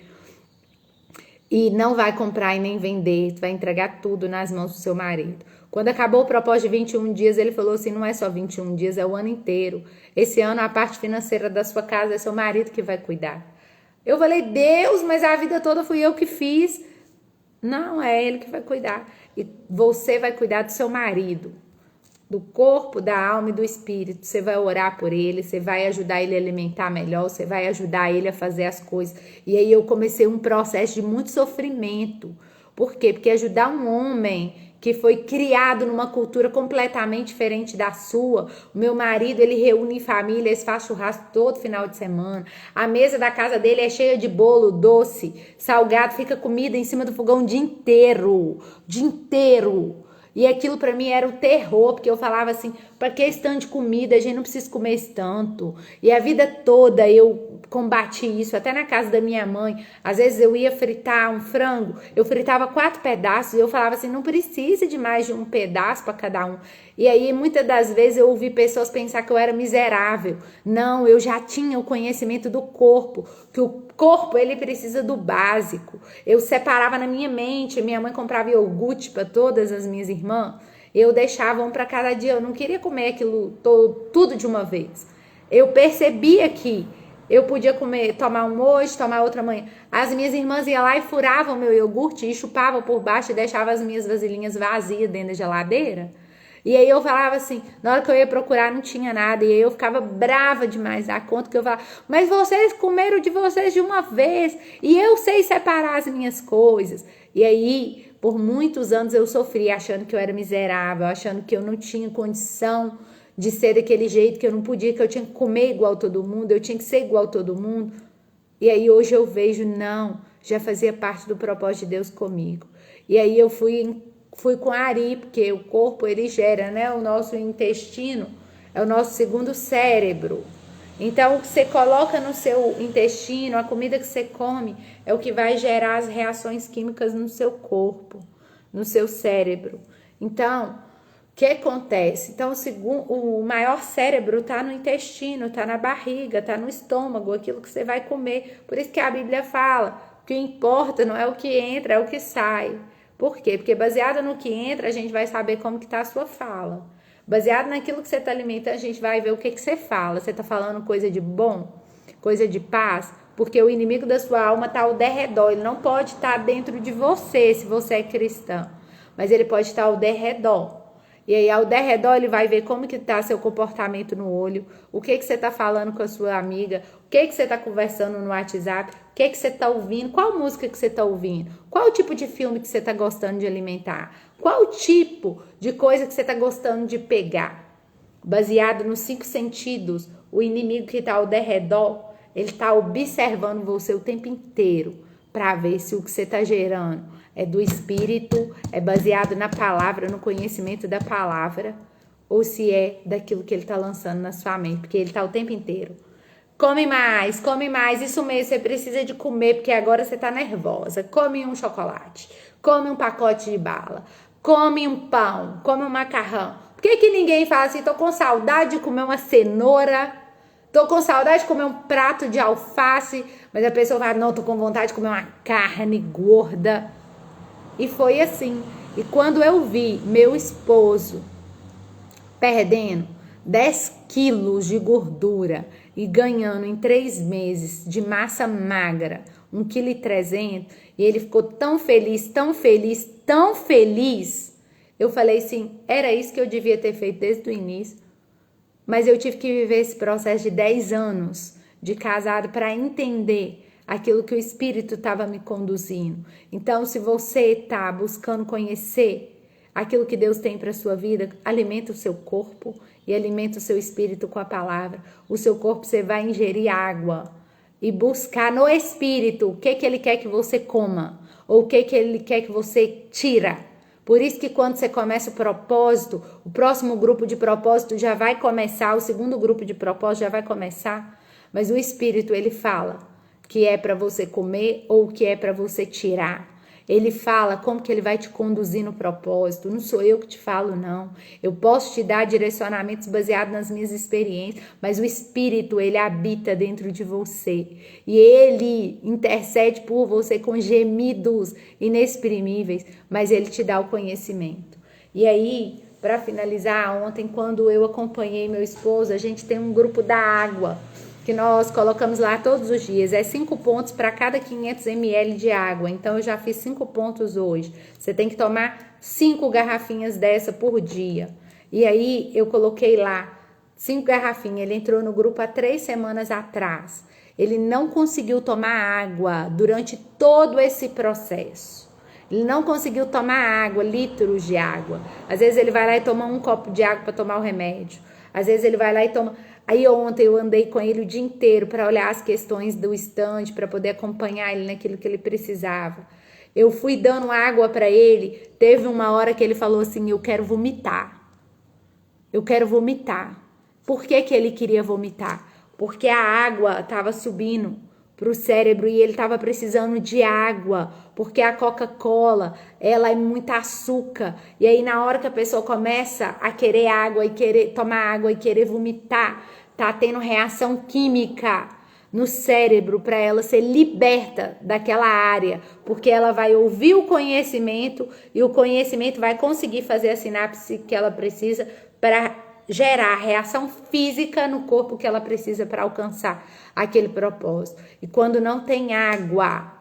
E não vai comprar e nem vender, vai entregar tudo nas mãos do seu marido. Quando acabou o propósito de 21 dias, ele falou assim, não é só 21 dias, é o ano inteiro. Esse ano a parte financeira da sua casa é seu marido que vai cuidar. Eu falei, Deus, mas a vida toda fui eu que fiz. Não, é ele que vai cuidar. E você vai cuidar do seu marido, do corpo, da alma e do espírito. Você vai orar por ele, você vai ajudar ele a alimentar melhor, você vai ajudar ele a fazer as coisas. E aí eu comecei um processo de muito sofrimento. Por quê? Porque ajudar um homem que foi criado numa cultura completamente diferente da sua. O meu marido, ele reúne família, eles fazem churrasco todo final de semana. A mesa da casa dele é cheia de bolo, doce, salgado, fica comida em cima do fogão o dia inteiro. O dia inteiro. E aquilo para mim era o terror, porque eu falava assim, para que esse tanto de comida, a gente não precisa comer esse tanto. E a vida toda eu combati isso, até na casa da minha mãe. Às vezes eu ia fritar um frango, eu fritava 4 pedaços e eu falava assim, não precisa de mais de um pedaço para cada um. E aí muitas das vezes eu ouvi pessoas pensar que eu era miserável. Não, eu já tinha o conhecimento do corpo, que o corpo ele precisa do básico. Eu separava na minha mente, minha mãe comprava iogurte para todas as minhas irmãs, eu deixava um para cada dia, eu não queria comer aquilo tudo de uma vez. Eu percebia que eu podia comer, tomar um hoje, tomar outra amanhã. As minhas irmãs iam lá e furavam meu iogurte e chupavam por baixo e deixavam as minhas vasilhinhas vazias dentro da geladeira. E aí eu falava assim, na hora que eu ia procurar não tinha nada. E aí eu ficava brava demais da conta, que eu falava, mas vocês comeram de vocês de uma vez. E eu sei separar as minhas coisas. E aí, por muitos anos eu sofri achando que eu era miserável, achando que eu não tinha condição de ser daquele jeito, que eu não podia, que eu tinha que comer igual todo mundo, eu tinha que ser igual todo mundo. E aí hoje eu vejo, não, já fazia parte do propósito de Deus comigo. E aí eu fui com a Ari, porque o corpo ele gera, né? O nosso intestino é o nosso segundo cérebro. Então o que você coloca no seu intestino, a comida que você come, é o que vai gerar as reações químicas no seu corpo, no seu cérebro. Então, o que acontece? Então, o maior cérebro está no intestino, está na barriga, está no estômago, aquilo que você vai comer. Por isso que a Bíblia fala, o que importa não é o que entra, é o que sai. Por quê? Porque baseado no que entra, a gente vai saber como que está a sua fala. Baseado naquilo que você está alimentando, a gente vai ver o que você fala. Você está falando coisa de bom, coisa de paz, porque o inimigo da sua alma está ao derredor. Ele não pode estar dentro de você, se você é cristã, mas ele pode estar ao derredor. E aí, ao derredor, ele vai ver como que tá seu comportamento no olho, o que você tá falando com a sua amiga, o que você tá conversando no WhatsApp, o que você tá ouvindo, qual música que você tá ouvindo, qual tipo de filme que você tá gostando de alimentar, qual tipo de coisa que você tá gostando de pegar. Baseado nos 5 sentidos, o inimigo que tá ao derredor, ele tá observando você o tempo inteiro, para ver se o que você está gerando é do Espírito, é baseado na palavra, no conhecimento da palavra, ou se é daquilo que ele está lançando na sua mente, porque ele está o tempo inteiro. Come mais, isso mesmo, você precisa de comer, porque agora você está nervosa. Come um chocolate, come um pacote de bala, come um pão, come um macarrão. Por que ninguém fala assim, tô com saudade de comer uma cenoura, tô com saudade de comer um prato de alface, mas a pessoa fala, não, tô com vontade de comer uma carne gorda. E foi assim. E quando eu vi meu esposo perdendo 10 quilos de gordura e ganhando em 3 meses de massa magra 1,3 kg, e ele ficou tão feliz, tão feliz, tão feliz, eu falei assim, era isso que eu devia ter feito desde o início. Mas eu tive que viver esse processo de 10 anos de casado para entender aquilo que o Espírito estava me conduzindo. Então, se você está buscando conhecer aquilo que Deus tem para a sua vida, alimenta o seu corpo e alimenta o seu espírito com a palavra. O seu corpo você vai ingerir água e buscar no Espírito o que ele quer que você coma ou o que ele quer que você tira. Por isso que quando você começa o propósito, o próximo grupo de propósito já vai começar, o segundo grupo de propósito já vai começar, mas o Espírito ele fala que é para você comer ou o que é para você tirar. Ele fala como que ele vai te conduzir no propósito. Não sou eu que te falo, não. Eu posso te dar direcionamentos baseados nas minhas experiências, mas o Espírito, ele habita dentro de você. E ele intercede por você com gemidos inexprimíveis, mas ele te dá o conhecimento. E aí, para finalizar, ontem, quando eu acompanhei meu esposo, a gente tem um grupo da água, que nós colocamos lá todos os dias, é 5 pontos para cada 500 ml de água, então eu já fiz 5 pontos hoje, você tem que tomar 5 garrafinhas dessa por dia, e aí eu coloquei lá 5 garrafinhas, ele entrou no grupo há 3 semanas atrás, ele não conseguiu tomar água durante todo esse processo, ele não conseguiu tomar água, litros de água, às vezes ele vai lá e toma um copo de água para tomar o remédio, às vezes ele vai lá e toma... Aí ontem eu andei com ele o dia inteiro para olhar as questões do estande, para poder acompanhar ele naquilo que ele precisava. Eu fui dando água para ele, teve uma hora que ele falou assim, eu quero vomitar. Eu quero vomitar. Por que ele queria vomitar? Porque a água estava subindo para o cérebro e ele estava precisando de água, porque a Coca-Cola, ela é muito açúcar, e aí na hora que a pessoa começa a querer água e querer tomar água e querer vomitar, tá tendo reação química no cérebro para ela ser liberta daquela área, porque ela vai ouvir o conhecimento e o conhecimento vai conseguir fazer a sinapse que ela precisa para gerar reação física no corpo que ela precisa para alcançar aquele propósito. E quando não tem água,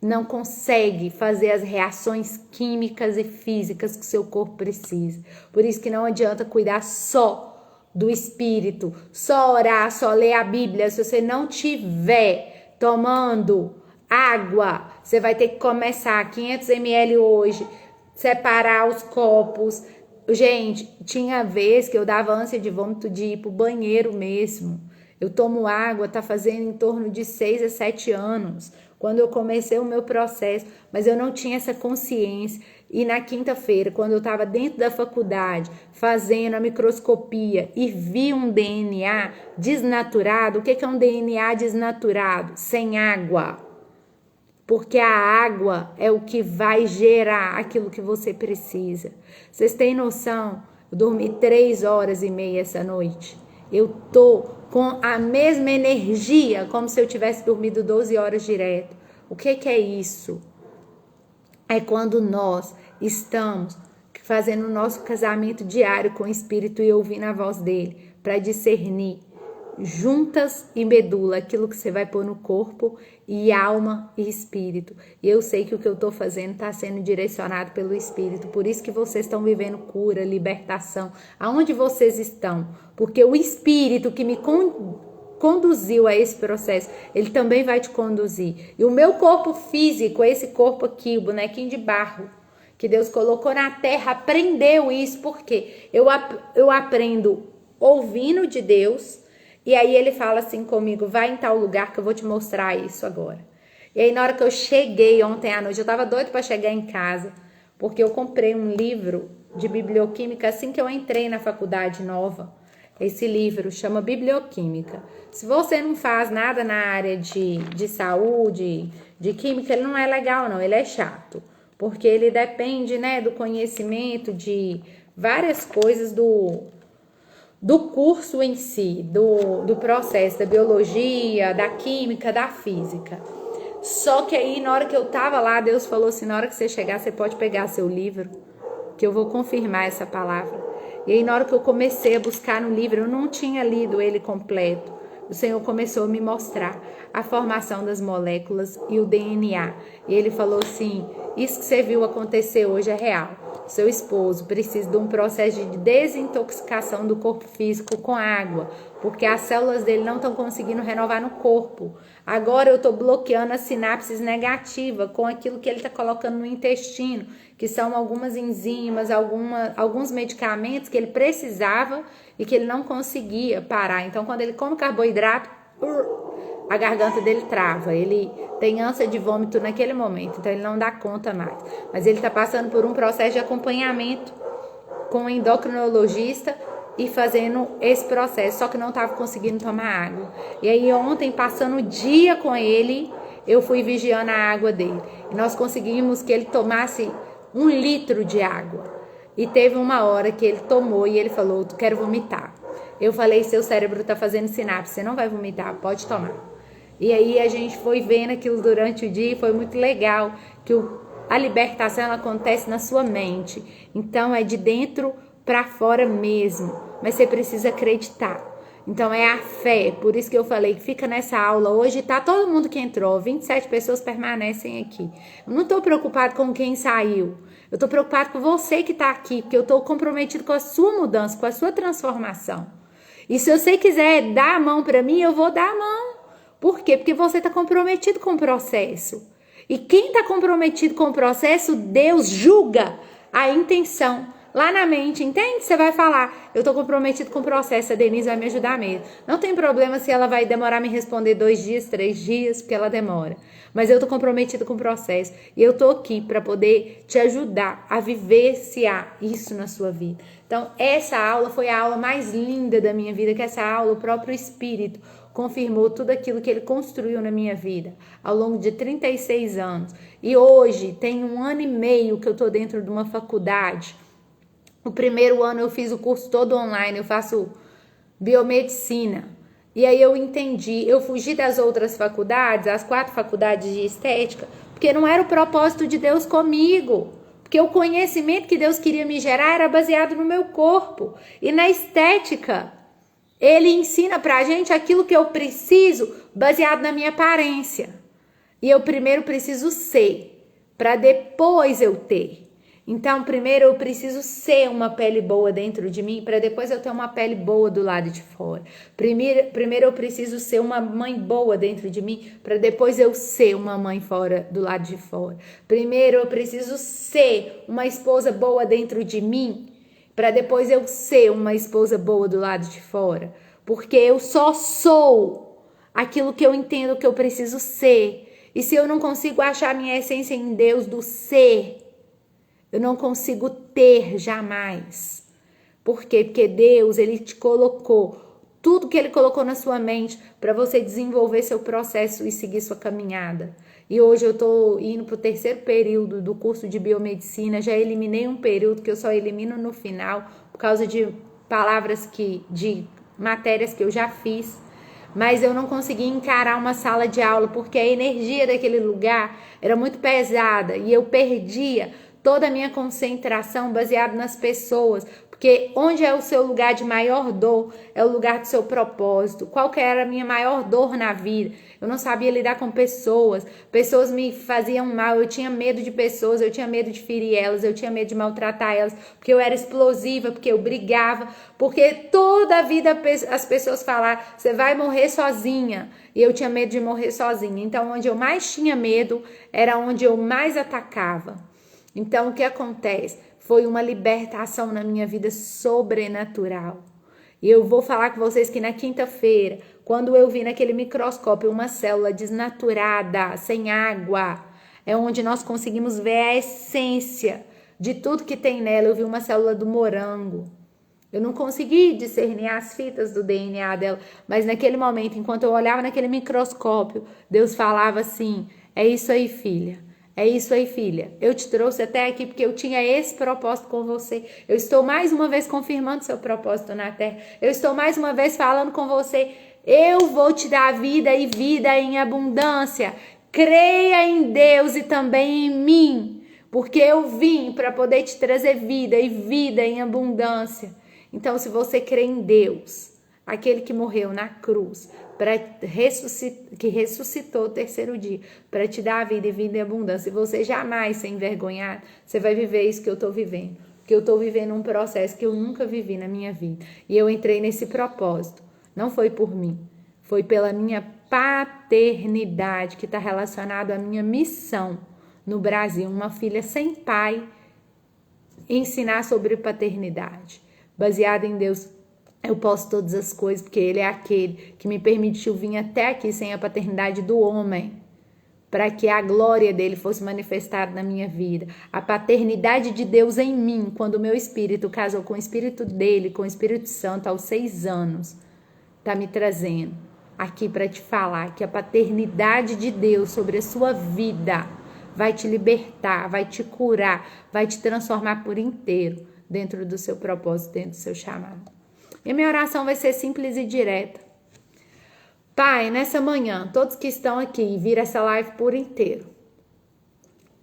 não consegue fazer as reações químicas e físicas que o seu corpo precisa. Por isso que não adianta cuidar só do espírito, só orar, só ler a Bíblia. Se você não tiver tomando água, você vai ter que começar 500 ml hoje, separar os copos. Gente, tinha vez que eu dava ânsia de vômito de ir pro banheiro mesmo. Eu tomo água, tá fazendo em torno de 6 a 7 anos, quando eu comecei o meu processo, mas eu não tinha essa consciência. E na quinta-feira, quando eu estava dentro da faculdade, fazendo a microscopia e vi um DNA desnaturado, o que é um DNA desnaturado? Sem água. Porque a água é o que vai gerar aquilo que você precisa. Vocês têm noção? Eu dormi 3h30 essa noite. Eu tô com a mesma energia, como se eu tivesse dormido 12 horas direto. O que é isso? É quando nós estamos fazendo o nosso casamento diário com o Espírito e ouvindo a voz dele, para discernir juntas e medula aquilo que você vai pôr no corpo e alma e espírito. E eu sei que o que eu estou fazendo está sendo direcionado pelo Espírito. Por isso que vocês estão vivendo cura, libertação. Aonde vocês estão? Porque o Espírito que me conduziu a esse processo, ele também vai te conduzir. E o meu corpo físico, esse corpo aqui, o bonequinho de barro, que Deus colocou na terra, aprendeu isso. Porque eu aprendo ouvindo de Deus. E aí ele fala assim comigo, vai em tal lugar que eu vou te mostrar isso agora. E aí, na hora que eu cheguei ontem à noite, eu tava doida para chegar em casa, porque eu comprei um livro de biblioquímica assim que eu entrei na faculdade nova. Esse livro chama Biblioquímica. Se você não faz nada na área de saúde, de química, ele não é legal não, ele é chato. Porque ele depende, né, do conhecimento de várias coisas do curso em si, do processo, da biologia, da química, da física. Só que aí, na hora que eu tava lá, Deus falou assim, na hora que você chegar, você pode pegar seu livro, que eu vou confirmar essa palavra. E aí, na hora que eu comecei a buscar no livro, eu não tinha lido ele completo. O Senhor começou a me mostrar a formação das moléculas e o DNA. E ele falou assim, isso que você viu acontecer hoje é real. Seu esposo precisa de um processo de desintoxicação do corpo físico com água, porque as células dele não estão conseguindo renovar no corpo. Agora eu estou bloqueando as sinapses negativas com aquilo que ele está colocando no intestino, que são algumas enzimas, alguns medicamentos que ele precisava e que ele não conseguia parar. Então, quando ele come carboidrato, a garganta dele trava, ele tem ânsia de vômito naquele momento, então ele não dá conta mais. Mas ele está passando por um processo de acompanhamento com o endocrinologista e fazendo esse processo, só que não estava conseguindo tomar água. E aí ontem, passando o dia com ele, eu fui vigiando a água dele. E nós conseguimos que ele tomasse 1 litro de água. E teve uma hora que ele tomou e ele falou, eu quero vomitar. Eu falei, seu cérebro está fazendo sinapse, você não vai vomitar, pode tomar. E aí a gente foi vendo aquilo durante o dia e foi muito legal, que a libertação ela acontece na sua mente. Então é de dentro para fora mesmo, mas você precisa acreditar. Então é a fé, por isso que eu falei que fica nessa aula. Hoje tá todo mundo que entrou, 27 pessoas permanecem aqui. Eu não tô preocupado com quem saiu, eu tô preocupado com você que tá aqui, porque eu tô comprometido com a sua mudança, com a sua transformação. E se você quiser dar a mão para mim, eu vou dar a mão. Por quê? Porque você tá comprometido com o processo. E quem tá comprometido com o processo, Deus julga a intenção. Lá na mente, entende? Você vai falar, eu tô comprometido com o processo, a Denise vai me ajudar mesmo. Não tem problema se ela vai demorar a me responder 2 dias, 3 dias, porque ela demora. Mas eu tô comprometido com o processo. E eu tô aqui para poder te ajudar a vivenciar isso na sua vida. Então, essa aula foi a aula mais linda da minha vida, que essa aula, o próprio Espírito confirmou tudo aquilo que ele construiu na minha vida ao longo de 36 anos. E hoje, tem 1 ano e meio que eu tô dentro de uma faculdade. O primeiro ano eu fiz o curso todo online, eu faço biomedicina. E aí eu entendi, eu fugi das outras faculdades, as 4 faculdades de estética, porque não era o propósito de Deus comigo. Porque o conhecimento que Deus queria me gerar era baseado no meu corpo. E na estética, ele ensina pra gente aquilo que eu preciso baseado na minha aparência. E eu primeiro preciso ser, para depois eu ter. Então, primeiro eu preciso ser uma pele boa dentro de mim, para depois eu ter uma pele boa do lado de fora. Primeiro eu preciso ser uma mãe boa dentro de mim, para depois eu ser uma mãe fora do lado de fora. Primeiro eu preciso ser uma esposa boa dentro de mim, para depois eu ser uma esposa boa do lado de fora. Porque eu só sou aquilo que eu entendo que eu preciso ser. E se eu não consigo achar minha essência em Deus do ser, eu não consigo ter jamais. Por quê? Porque Deus, ele te colocou tudo que ele colocou na sua mente para você desenvolver seu processo e seguir sua caminhada. E hoje eu estou indo para o 3º período do curso de biomedicina. Já eliminei um período que eu só elimino no final por causa de de matérias que eu já fiz. Mas eu não consegui encarar uma sala de aula porque a energia daquele lugar era muito pesada e eu perdia toda a minha concentração baseada nas pessoas, porque onde é o seu lugar de maior dor, é o lugar do seu propósito. Qual que era a minha maior dor na vida? Eu não sabia lidar com pessoas me faziam mal, eu tinha medo de pessoas, eu tinha medo de ferir elas, eu tinha medo de maltratar elas, porque eu era explosiva, porque eu brigava, porque toda a vida as pessoas falaram, você vai morrer sozinha, e eu tinha medo de morrer sozinha. Então, onde eu mais tinha medo, era onde eu mais atacava. Então, o que acontece? Foi uma libertação na minha vida sobrenatural. E eu vou falar com vocês que na quinta-feira, quando eu vi naquele microscópio uma célula desnaturada, sem água, é onde nós conseguimos ver a essência de tudo que tem nela. Eu vi uma célula do morango. Eu não consegui discernir as fitas do DNA dela, mas naquele momento, enquanto eu olhava naquele microscópio, Deus falava assim: é isso aí, filha. É isso aí, filha. Eu te trouxe até aqui porque eu tinha esse propósito com você. Eu estou mais uma vez confirmando seu propósito na terra. Eu estou mais uma vez falando com você. Eu vou te dar vida e vida em abundância. Creia em Deus e também em mim, porque eu vim para poder te trazer vida e vida em abundância. Então, se você crê em Deus, aquele que morreu na cruz, que ressuscitou o terceiro dia, para te dar a vida e vida em abundância, e você jamais ser envergonhado, você vai viver isso que eu estou vivendo. Porque eu estou vivendo um processo que eu nunca vivi na minha vida. E eu entrei nesse propósito. Não foi por mim, foi pela minha paternidade, que está relacionado à minha missão no Brasil. Uma filha sem pai, ensinar sobre paternidade. Baseado em Deus, eu posso todas as coisas, porque Ele é aquele que me permitiu vir até aqui sem a paternidade do homem, para que a glória dele fosse manifestada na minha vida. A paternidade de Deus em mim, quando o meu espírito casou com o espírito dele, com o Espírito Santo, aos 6 anos, está me trazendo aqui para te falar que a paternidade de Deus sobre a sua vida vai te libertar, vai te curar, vai te transformar por inteiro dentro do seu propósito, dentro do seu chamado. E minha oração vai ser simples e direta. Pai, nessa manhã, todos que estão aqui e viram essa live por inteiro,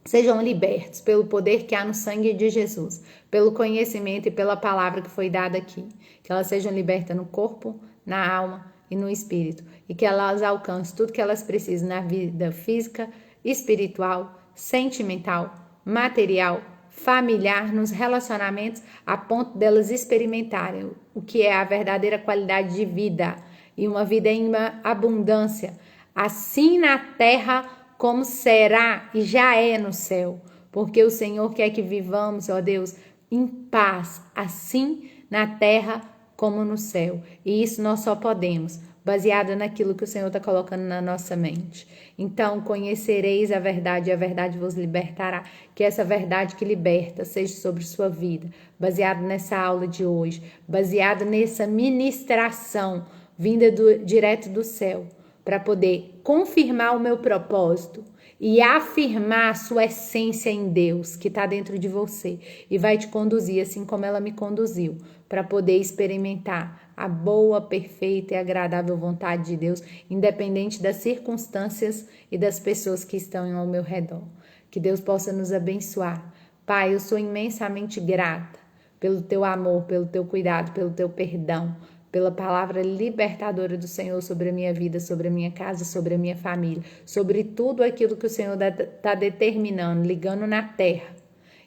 sejam libertos pelo poder que há no sangue de Jesus, pelo conhecimento e pela palavra que foi dada aqui. Que elas sejam libertas no corpo, na alma e no espírito. E que elas alcancem tudo que elas precisam na vida física, espiritual, sentimental, material, familiar, nos relacionamentos, a ponto delas experimentarem o que é a verdadeira qualidade de vida e uma vida em abundância, assim na terra como será e já é no céu, porque o Senhor quer que vivamos, ó Deus, em paz, assim na terra como no céu. E isso nós só podemos, baseado naquilo que o Senhor está colocando na nossa mente. Então, conhecereis a verdade e a verdade vos libertará. Que essa verdade que liberta seja sobre sua vida, baseado nessa aula de hoje, baseado nessa ministração vinda direto do céu, para poder confirmar o meu propósito e afirmar a sua essência em Deus, que está dentro de você, e vai te conduzir assim como ela me conduziu, para poder experimentar a boa, perfeita e agradável vontade de Deus, independente das circunstâncias e das pessoas que estão ao meu redor. Que Deus possa nos abençoar. Pai, eu sou imensamente grata pelo teu amor, pelo teu cuidado, pelo teu perdão, pela palavra libertadora do Senhor sobre a minha vida, sobre a minha casa, sobre a minha família, sobre tudo aquilo que o Senhor está determinando, ligando na terra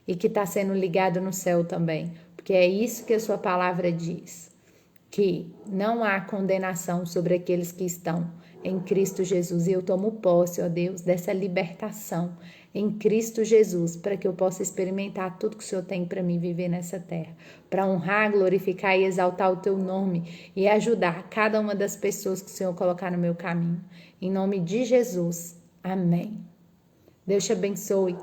e que está sendo ligado no céu também, porque é isso que a sua palavra diz, que não há condenação sobre aqueles que estão em Cristo Jesus. E eu tomo posse, ó Deus, dessa libertação em Cristo Jesus, para que eu possa experimentar tudo que o Senhor tem para mim viver nessa terra, para honrar, glorificar e exaltar o teu nome e ajudar cada uma das pessoas que o Senhor colocar no meu caminho. Em nome de Jesus. Amém. Deus te abençoe.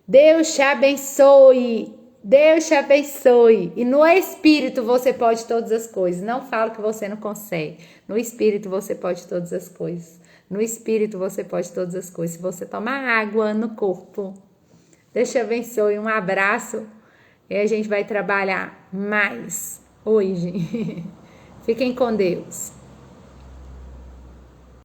Deus te abençoe. Deus te abençoe. E no Espírito você pode todas as coisas. Não falo que você não consegue. No Espírito você pode todas as coisas. No Espírito você pode todas as coisas. Se você tomar água no corpo. Deus te abençoe. Um abraço. E a gente vai trabalhar mais hoje. Fiquem com Deus.